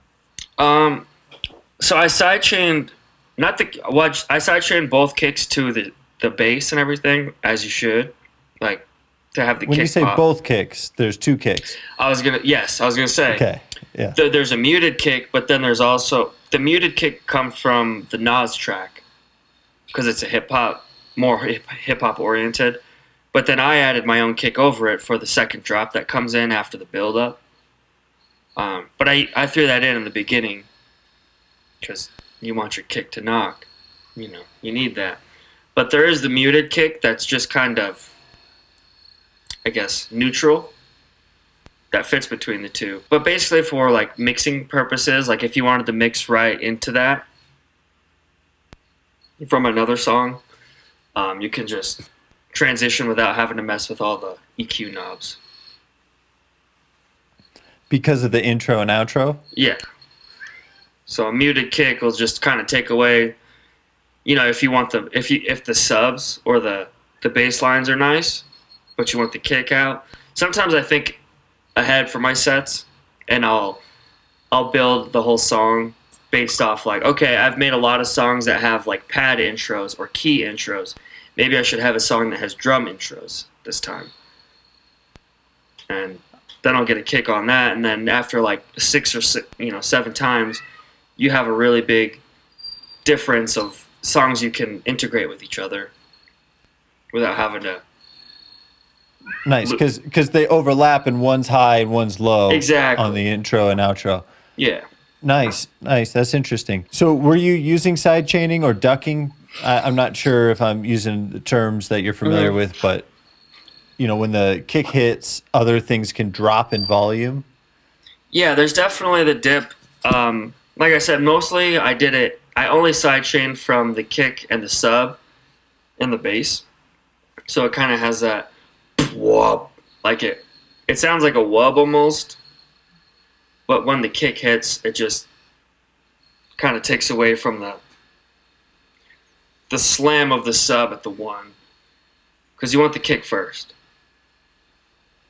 So I sidechained, I sidechained both kicks to the bass and everything, as you should, to have the When kick you say pop. both kicks, there's two kicks. I was gonna say. Okay, yeah. There's a muted kick, but then there's also the muted kick comes from the Nas track because it's a more hip hop oriented. But then I added my own kick over it for the second drop that comes in after the build up. But I threw that in the beginning because you want your kick to knock. You need that. But there is the muted kick that's just kind of, I guess, neutral. That fits between the two. But basically for mixing purposes, if you wanted to mix right into that from another song, you can just transition without having to mess with all the EQ knobs. Because of the intro and outro? Yeah. So a muted kick will just kind of take away, if you want if the subs or the bass lines are nice, but you want the kick out. Sometimes I think ahead for my sets, and I'll build the whole song based off okay, I've made a lot of songs that have pad intros or key intros. Maybe I should have a song that has drum intros this time. And then I'll get a kick on that, and then after 6 or 7 times, you have a really big difference of songs you can integrate with each other without having to. Nice, because they overlap and one's high and one's low. Exactly. On the intro and outro. Yeah. Nice. That's interesting. So were you using side chaining or ducking? I'm not sure if I'm using the terms that you're familiar with, but when the kick hits, other things can drop in volume. Yeah, there's definitely the dip. Like I said, mostly I only sidechained from the kick and the sub and the bass. So it kind of has that wub, like it sounds like a wub almost, but when the kick hits, it just kind of takes away from the slam of the sub at the one, because you want the kick first,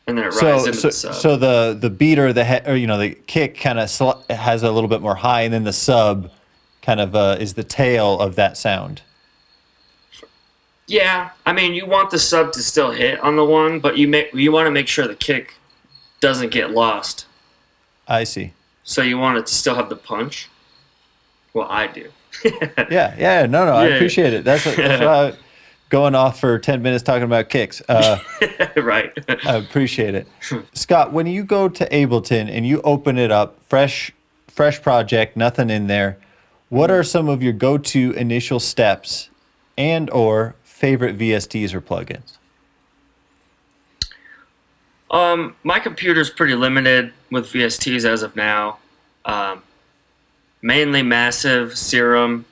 and then it rises into the sub. So the beat or the kick kind of has a little bit more high, and then the sub kind of is the tail of that sound. Yeah, I mean, you want the sub to still hit on the one, but you want to make sure the kick doesn't get lost. I see. So you want it to still have the punch. Well, I do. Yeah. No, I appreciate it. That's why going off for 10 minutes talking about kicks. Right. I appreciate it. Scott, when you go to Ableton and you open it up, fresh project, nothing in there, what are some of your go-to initial steps and or favorite VSTs or plugins? My computer's pretty limited with VSTs as of now. Mainly Massive, Serum.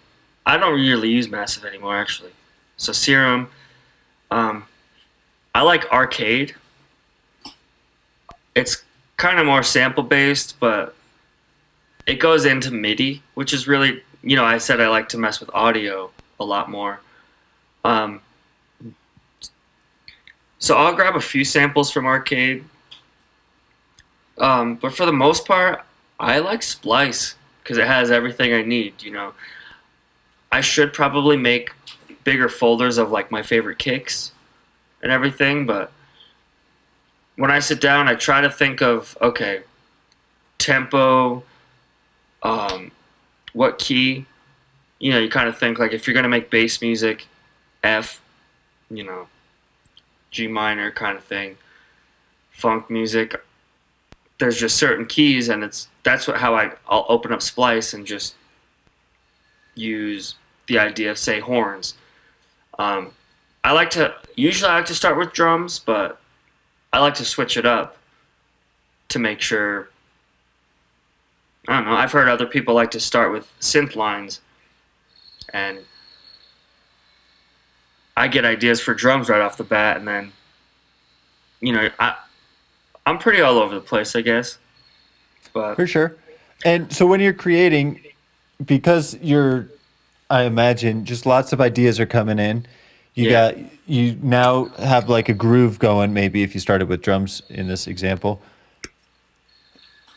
I don't really use Massive anymore, actually. So Serum. I like Arcade. It's kind of more sample based, but it goes into MIDI, which is really, I said I like to mess with audio a lot more. So I'll grab a few samples from Arcade. But for the most part, I like Splice because it has everything I need, I should probably make bigger folders of like my favorite kicks and everything, but when I sit down, I try to think of, okay, tempo, what key, you kind of think like if you're going to make bass music, F, G minor kind of thing, funk music, there's just certain keys, and I'll open up Splice and just use the idea of, say, horns. Usually I like to start with drums, but I like to switch it up to make sure. I don't know, I've heard other people like to start with synth lines, and I get ideas for drums right off the bat, and then, I'm pretty all over the place, I guess. But For sure. And so when you're creating, because I imagine just lots of ideas are coming in. You now have like a groove going, maybe if you started with drums in this example.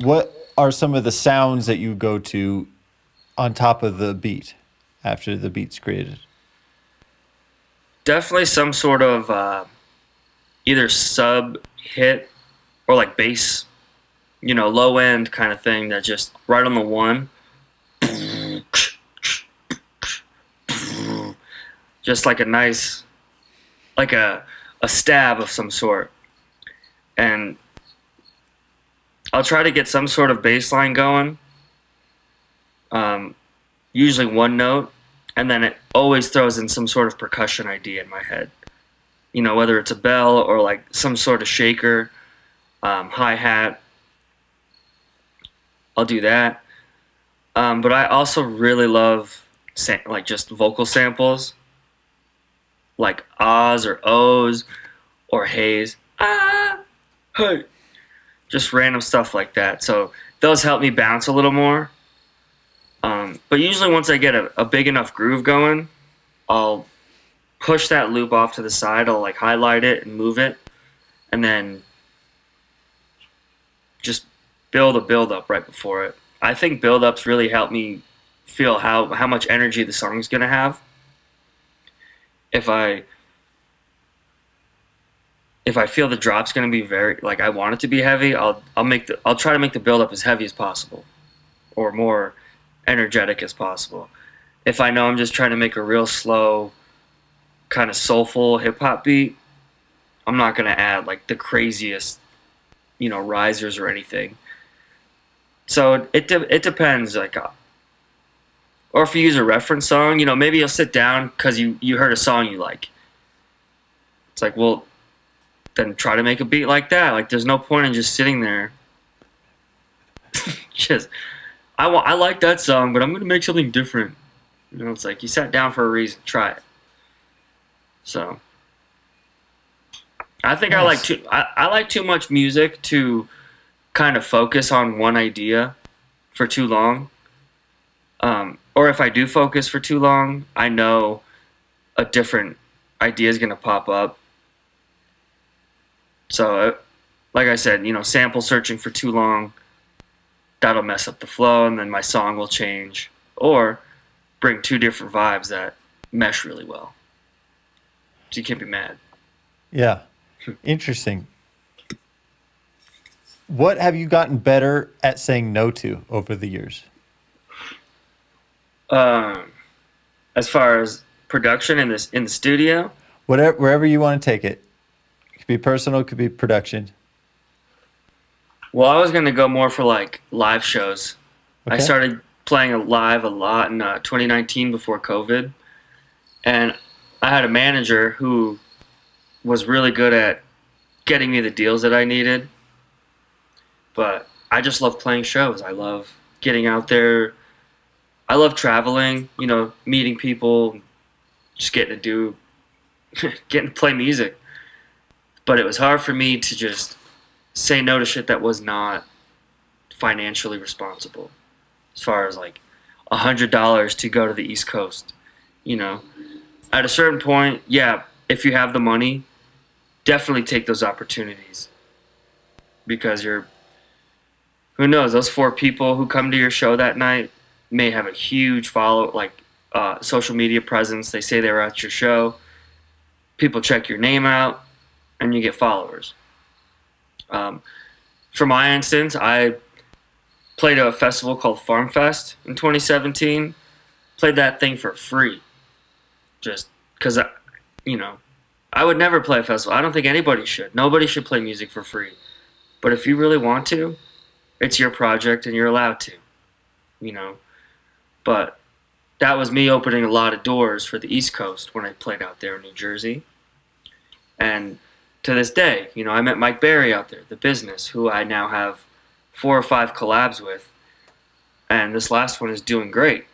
What are some of the sounds that you go to on top of the beat after the beat's created? definitely some sort of either sub hit or like bass, low end kind of thing that just right on the one. Just like a nice, like a stab of some sort. And I'll try to get some sort of bass line going, usually one note, and then it always throws in some sort of percussion idea in my head. Whether it's a bell or like some sort of shaker, hi-hat, I'll do that. But I also really love like just vocal samples, like ahs or ohs or heys, hey, just random stuff like that. So those help me bounce a little more. But usually once I get a big enough groove going, I'll push that loop off to the side. I'll like highlight it and move it, and then just build a build up right before it. I think build ups really help me feel how much energy the song's gonna have. If I feel the drop's gonna be very, like, I want it to be heavy, I'll try to make the build up as heavy as possible, or more energetic as possible. If I know I'm just trying to make a real slow, kind of soulful hip hop beat, I'm not gonna add like the craziest, risers or anything. So it depends, like, or if you use a reference song, maybe you'll sit down because you heard a song you like. It's like, well, then try to make a beat like that. Like, there's no point in just sitting there. I like that song, but I'm gonna make something different. It's like you sat down for a reason. Try it. So I think Nice. I like too much music to kind of focus on one idea for too long. Or if I do focus for too long, I know a different idea is going to pop up. So, like I said, sample searching for too long, that'll mess up the flow, and then my song will change or bring two different vibes that mesh really well. So you can't be mad. Yeah. Interesting. What have you gotten better at saying no to over the years? As far as production in the studio, Whatever, wherever you want to take it. It could be personal, it could be production. well, I was gonna go more for like live shows. I Okay. started playing live a lot in 2019 before COVID, and I had a manager who was really good at getting me the deals that I needed. But I just love playing shows. I love getting out there. I love traveling. Meeting people, just getting to do, getting to play music. But it was hard for me to just say no to shit that was not financially responsible. As far as like $100 to go to the East Coast, at a certain point, yeah, if you have the money, definitely take those opportunities because who knows, those four people who come to your show that night may have a huge social media presence. They say they were at your show. People check your name out, and you get followers. For my instance, I played at a festival called Farm Fest in 2017. Played that thing for free, just because I would never play a festival. I don't think anybody should. Nobody should play music for free. But if you really want to, it's your project and you're allowed to, But that was me opening a lot of doors for the East Coast when I played out there in New Jersey. And to this day, I met Mike Berry out there, the business, who I now have 4 or 5 collabs with. And this last one is doing great.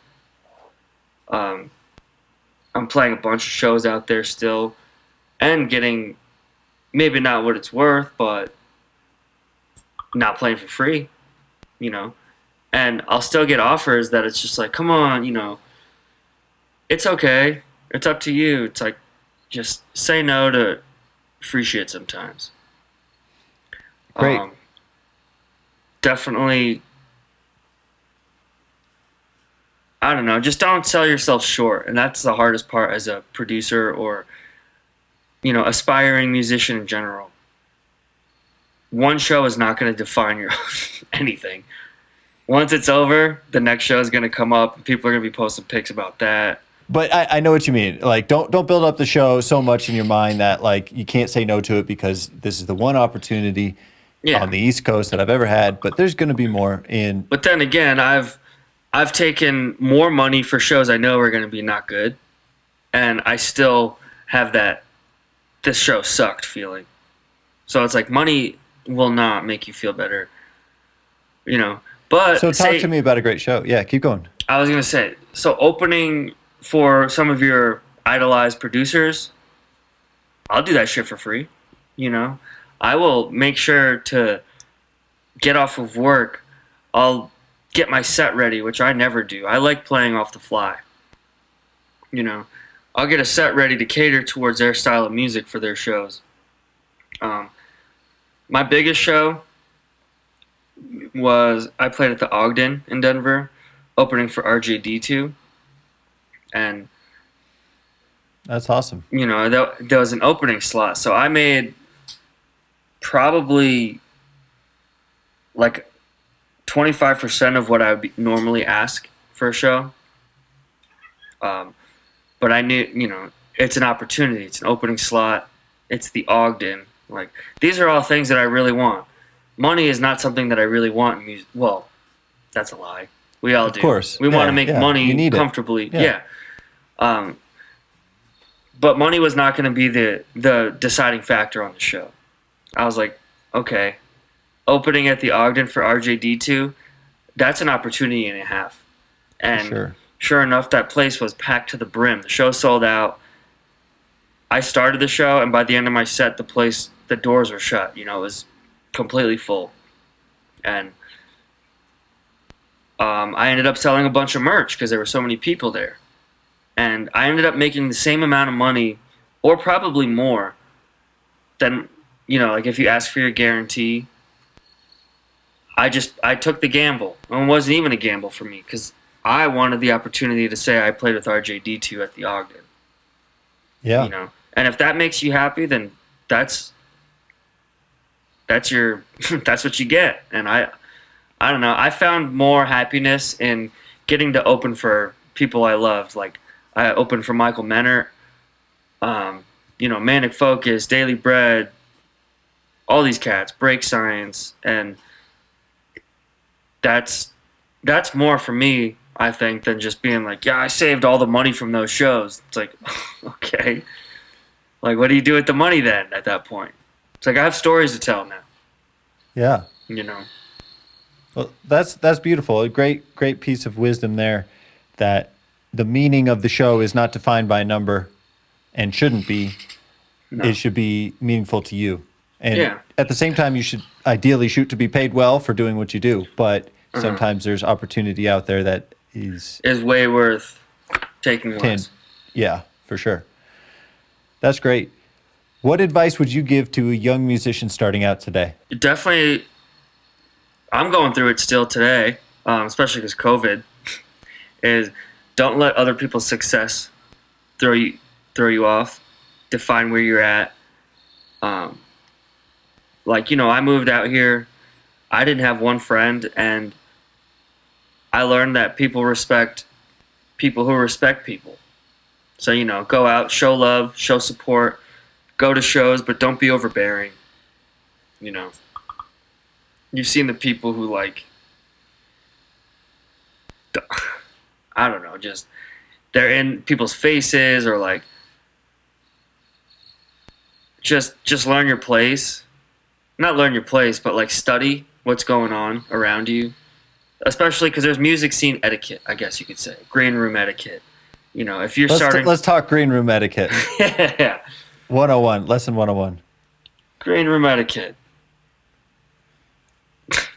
I'm playing a bunch of shows out there still and getting maybe not what it's worth, but not playing for free, And I'll still get offers that it's just like, come on, it's okay. It's up to you. It's like, just say no to free shit sometimes. Great. Definitely, I don't know, just don't sell yourself short. And that's the hardest part as a producer or, aspiring musician in general. One show is not going to define your anything. Once it's over, the next show is going to come up and people are going to be posting pics about that. But I know what you mean. Like, don't build up the show so much in your mind that like you can't say no to it because this is the one opportunity on the East Coast that I've ever had. But there's going to be more in. But then again, I've taken more money for shows I know are going to be not good, and I still have that this show sucked feeling. So it's like money will not make you feel better, But So talk to me about a great show. Yeah, keep going. I was going to say, so opening for some of your idolized producers, I'll do that shit for free. I will make sure to get off of work. I'll get my set ready, which I never do. I like playing off the fly. I'll get a set ready to cater towards their style of music for their shows. My biggest show was I played at the Ogden in Denver, opening for RJD2. And That's awesome. there was an opening slot, so I made probably like 25% of what I would normally ask for a show. But I knew, it's an opportunity. It's an opening slot. It's the Ogden. Like, these are all things that I really want. Money is not something that I really want in music. Well, that's a lie. We all do. Of course. We want to make money You need comfortably. it. Yeah. But money was not going to be the deciding factor on the show. I was like, okay, opening at the Ogden for RJD2, that's an opportunity and a half. And sure enough, that place was packed to the brim. The show sold out. I started the show, and by the end of my set, the place the doors were shut. You know, it was completely full, and I ended up selling a bunch of merch because there were so many people there, and I ended up making the same amount of money, or probably more, than, you know, like if you ask for your guarantee. I took the gamble, and it wasn't even a gamble for me because I wanted the opportunity to say I played with RJD2 at the Ogden. Yeah. You know, and if that makes you happy, then that's your that's what you get. And I don't know. I found more happiness in getting to open for people I loved. Like I opened for Michael Menner, you know, Manic Focus, Daily Bread, all these cats, Break Science, and that's more for me, I think, than just being like, yeah, I saved all the money from those shows. It's like, okay, like what do you do with the money then at that point? It's like I have stories to tell now. Yeah. You know. Well, that's beautiful. A great piece of wisdom there, that the meaning of the show is not defined by a number and shouldn't be. No. It should be meaningful to you. And Yeah. at the same time, you should ideally shoot to be paid well for doing what you do. But sometimes there's opportunity out there that is way worth taking less. Yeah, for sure. That's great. What advice would you give to a young musician starting out today? Definitely, I'm going through it still today, especially because COVID, is don't let other people's success throw you off. Define where you're at. Like, you know, I moved out here. I didn't have one friend, and I learned that people respect people who respect people. So, you know, go out, show love, show support, go to shows, but don't be overbearing. You know, you've seen the people who, like, I don't know, just they're in people's faces, or like just learn your place. Not learn your place, but like study what's going on around you. Especially because there's music scene etiquette, I guess you could say. Green room etiquette. You know, if you're starting... Let's talk green room etiquette. Yeah. 101, lesson 101. Green room etiquette.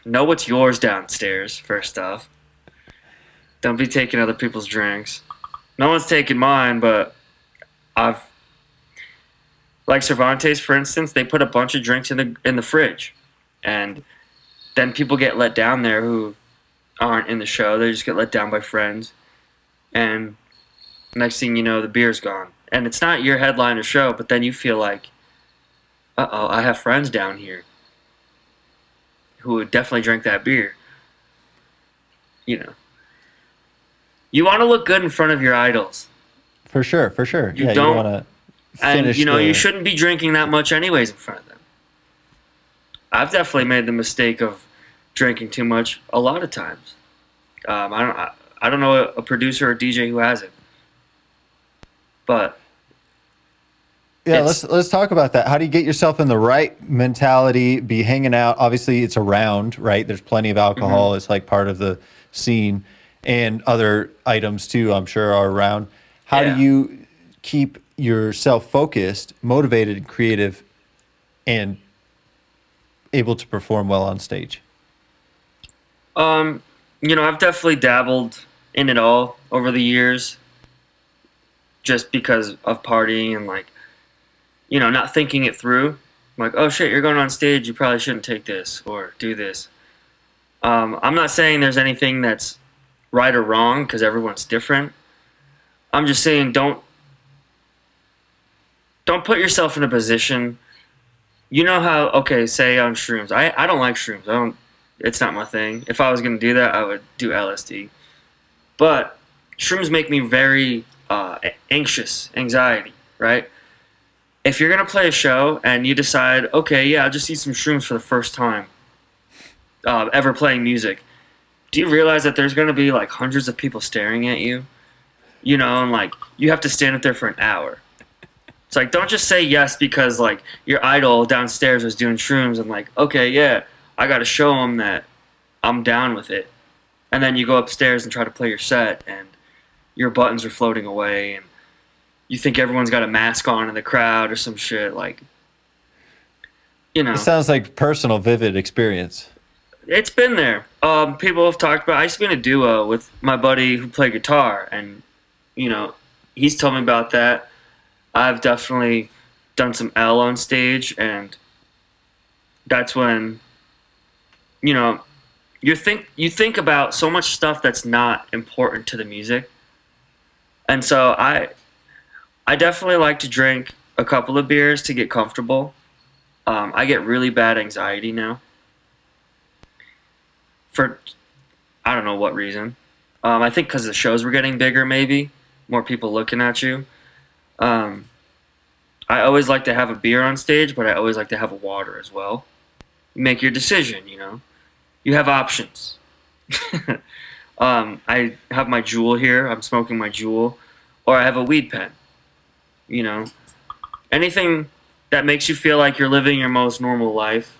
Know what's yours downstairs, first off. Don't be taking other people's drinks. No one's taking mine, but I've... Like Cervantes, for instance, they put a bunch of drinks in the fridge. And then people get let down there who aren't in the show. They just get let down by friends. And next thing you know, the beer's gone. And it's not your headliner show, but then you feel like, uh-oh, I have friends down here who would definitely drink that beer. You know. You want to look good in front of your idols. For sure, for sure. You yeah, don't, you want to and, finish you know, the... you shouldn't be drinking that much anyways in front of them. I've definitely made the mistake of drinking too much a lot of times. I don't know a producer or DJ who hasn't. But yeah, let's talk about that. How do you get yourself in the right mentality? Be hanging out. Obviously, it's around, right? There's plenty of alcohol. Mm-hmm. It's like part of the scene, and other items too, I'm sure, are around. How do you keep yourself focused, motivated, and creative, and able to perform well on stage? You know, I've definitely dabbled in it all over the years, just because of partying and, like, you know, not thinking it through. Like, oh shit, you're going on stage, you probably shouldn't take this or do this. I'm not saying there's anything that's right or wrong, because everyone's different. I'm just saying don't put yourself in a position. You know how, okay, say on shrooms. I don't like shrooms. It's not my thing. If I was going to do that, I would do LSD. But shrooms make me very anxiety, right? If you're going to play a show and you decide, okay, yeah, I'll just eat some shrooms for the first time ever playing music, do you realize that there's going to be like hundreds of people staring at you? You know, and like you have to stand up there for an hour. It's like, don't just say yes because like your idol downstairs was doing shrooms and like, okay, yeah, I got to show them that I'm down with it. And then you go upstairs and try to play your set and your buttons are floating away and you think everyone's got a mask on in the crowd or some shit. Like, you know, It sounds like personal, vivid experience. it's been there. People have talked about. I used to be in a duo with my buddy who played guitar, and you know, he's told me about that. I've definitely done some L on stage, and that's when you know you think about so much stuff that's not important to the music, and so I definitely like to drink a couple of beers to get comfortable. I get really bad anxiety now for I don't know what reason. I think because the shows were getting bigger, maybe more people looking at you. Um, I always like to have a beer on stage, but I always like to have a water as well. You make your decision, you know. You have options. I have my jewel here. I'm smoking my jewel, or I have a weed pen. You know, anything that makes you feel like you're living your most normal life,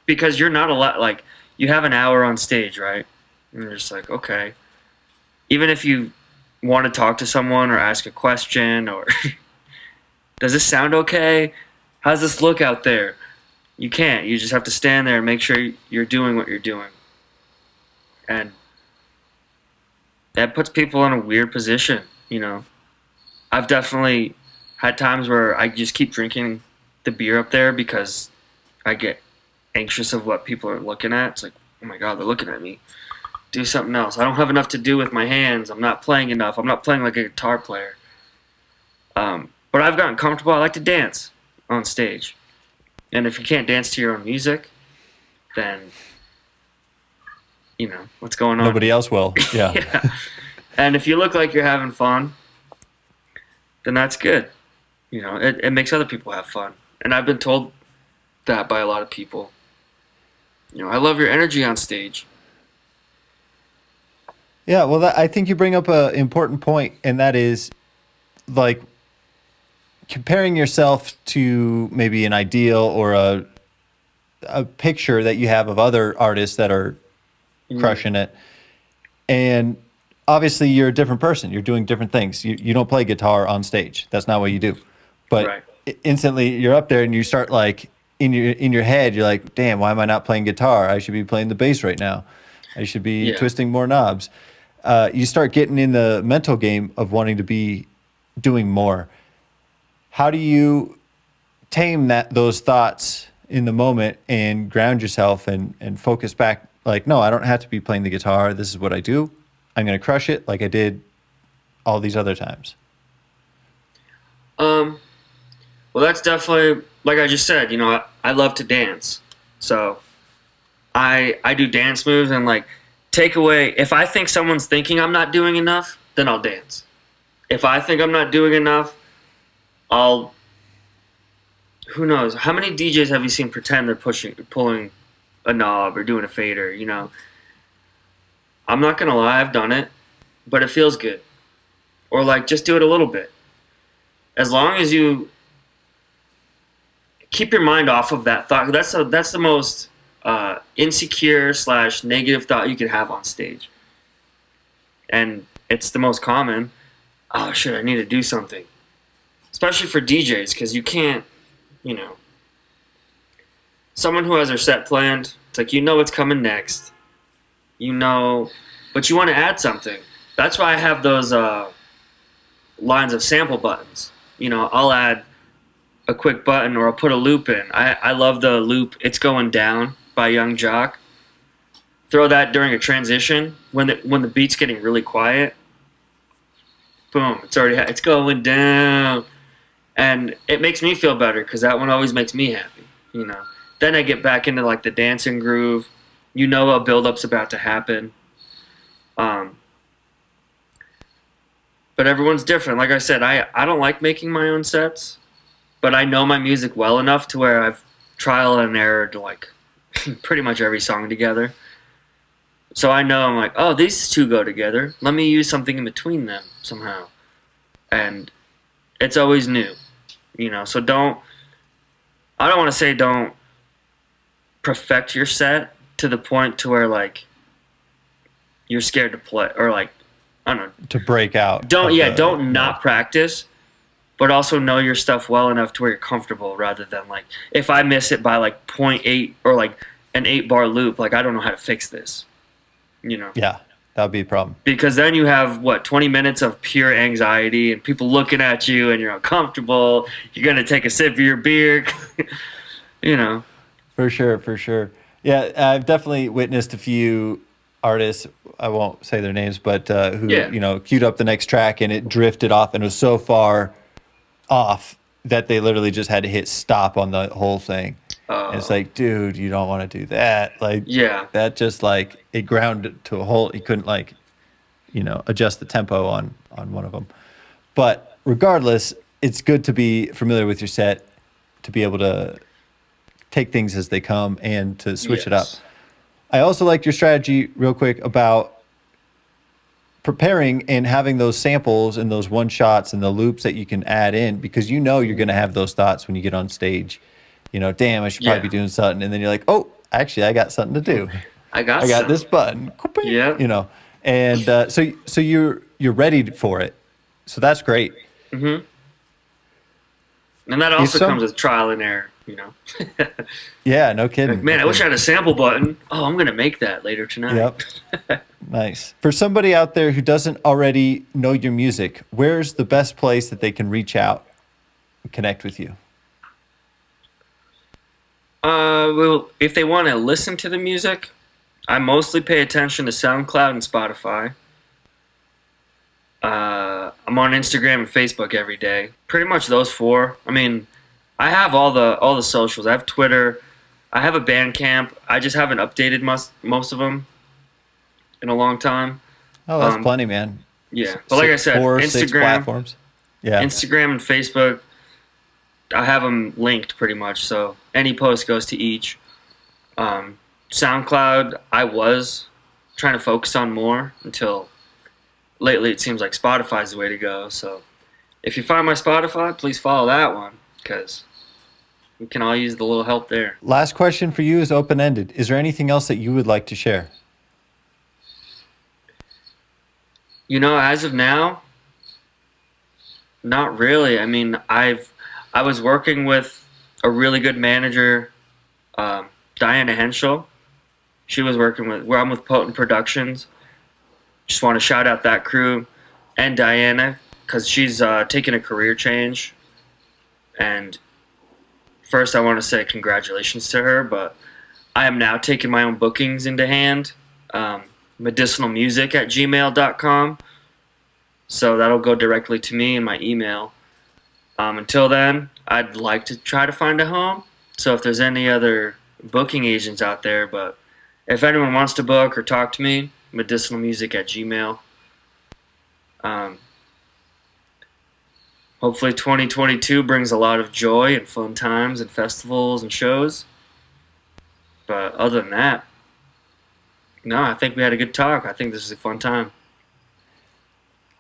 because you're not a lot like you have an hour on stage, right? And you're just like, okay. Even if you want to talk to someone or ask a question or does this sound okay? How's this look out there? You can't. You just have to stand there and make sure you're doing what you're doing. And that puts people in a weird position, you know. I've definitely had times where I just keep drinking the beer up there because I get anxious of what people are looking at. It's like, oh my God, they're looking at me. Do something else. I don't have enough to do with my hands. I'm not playing enough. I'm not playing like a guitar player. But I've gotten comfortable. I like to dance on stage. And if you can't dance to your own music, then, you know, what's going on? Nobody else will. Yeah. Yeah. And if you look like you're having fun, then that's good. You know, it makes other people have fun. And I've been told that by a lot of people. You know, I love your energy on stage. Yeah, well, I think you bring up an important point, and that is like comparing yourself to maybe an ideal or a picture that you have of other artists that are crushing it. And obviously, you're a different person. You're doing different things. You don't play guitar on stage. That's not what you do. But Right. instantly, you're up there and you start like in your head, you're like, damn, why am I not playing guitar? I should be playing the bass right now. I should be Yeah. twisting more knobs. You start getting in the mental game of wanting to be doing more. How do you tame those thoughts in the moment and ground yourself and focus back? Like, no, I don't have to be playing the guitar. This is what I do. I'm going to crush it like I did all these other times. Well, that's definitely, like I just said, you know, I love to dance. So I do dance moves and like take away, if I think someone's thinking I'm not doing enough, then I'll dance. If I think I'm not doing enough, who knows? How many DJs have you seen pretend they're pulling a knob or doing a fader, you know? I'm not going to lie, I've done it, but it feels good. Or like, just do it a little bit. As long as you keep your mind off of that thought, that's the most insecure / negative thought you could have on stage. And it's the most common. Oh, shit, I need to do something. Especially for DJs, because you can't, you know. Someone who has their set planned, it's like, you know what's coming next. You know, but you want to add something. That's why I have those lines of sample buttons. You know, I'll add a quick button or I'll put a loop in. I love the loop "It's Going Down" by Young Jock. Throw that during a transition when the beat's getting really quiet. Boom! It's going down, and it makes me feel better because that one always makes me happy. You know. Then I get back into like the dancing groove. You know a build-up's about to happen. But everyone's different. Like I said, I don't like making my own sets, but I know my music well enough to where I've trial and error to like pretty much every song together. So I know I'm like, oh, these two go together. Let me use something in between them somehow. And it's always new, you know. So I don't want to say don't perfect your set to the point to where like you're scared to play or like I don't know, To break out. don't not practice, but also know your stuff well enough to where you're comfortable, rather than like if I miss it by like 0.8 or like an 8-bar loop, like I don't know how to fix this, you know? Yeah, that would be a problem. Because then you have 20 minutes of pure anxiety and people looking at you and you're uncomfortable. You're gonna take a sip of your beer, you know. For sure. Yeah, I've definitely witnessed a few artists, I won't say their names, but who, you know, queued up the next track and it drifted off and was so far off that they literally just had to hit stop on the whole thing. And it's like, dude, you don't want to do that. Like, that just like, it ground to a halt. You couldn't like, you know, adjust the tempo on one of them. But regardless, it's good to be familiar with your set, to be able to take things as they come and to switch it up. I also like your strategy real quick about preparing and having those samples and those one shots and the loops that you can add in, because you know you're going to have those thoughts when you get on stage. You know, damn, I should probably be doing something. And then you're like, oh, actually, I got something to do. I got this button. Yeah. You know, and so you're ready for it. So that's great. Mm-hmm. And that also comes with trial and error, you know. Yeah, no kidding. Like, man, I wish I had a sample button. Oh, I'm going to make that later tonight. Yep. Nice. For somebody out there who doesn't already know your music, where's the best place that they can reach out and connect with you? Well, if they want to listen to the music, I mostly pay attention to SoundCloud and Spotify. I'm on Instagram and Facebook every day. Pretty much those four. I mean, I have all the socials. I have Twitter. I have a Bandcamp. I just haven't updated most of them in a long time. Oh, that's plenty, man. Yeah, but like I said, Instagram, 6 platforms. Yeah, Instagram and Facebook, I have them linked pretty much. So any post goes to each. SoundCloud, I was trying to focus on more until lately it seems like Spotify's the way to go. So if you find my Spotify, please follow that one, because we can all use the little help there. Last question for you is open-ended. Is there anything else that you would like to share? You know, as of now, not really. I mean, I was working with a really good manager, Diana Henschel. She was working with, I'm with Potent Productions. Just want to shout out that crew and Diana, because she's taking a career change. And first I want to say congratulations to her, but I am now taking my own bookings into hand. MIDIcinalmusic@gmail.com. So that'll go directly to me in my email. Until then, I'd like to try to find a home. So if there's any other booking agents out there, but if anyone wants to book or talk to me, MIDIcinalmusic@gmail. Hopefully 2022 brings a lot of joy and fun times and festivals and shows. But other than that, no, I think we had a good talk. I think this is a fun time.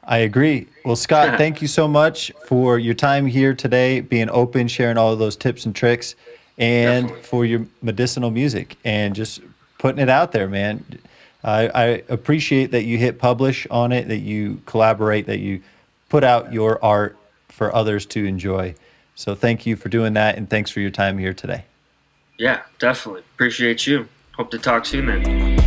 I agree. Well, Scott, thank you so much for your time here today, being open, sharing all of those tips and tricks, and for your medicinal music and just putting it out there, man. I appreciate that you hit publish on it, that you collaborate, that you put out your art for others to enjoy. So thank you for doing that, and thanks for your time here today. Yeah, definitely. Appreciate you. Hope to talk soon then.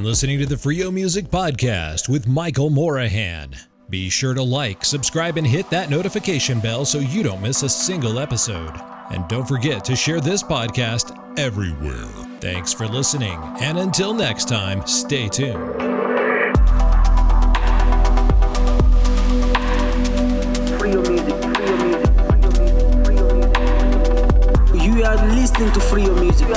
Listening to the Freio Music Podcast with Michael Morahan. Be sure to like, subscribe, and hit that notification bell so you don't miss a single episode. And don't forget to share this podcast everywhere. Thanks for listening, and until next time, stay tuned. Freio Music. You are listening to Freio Music.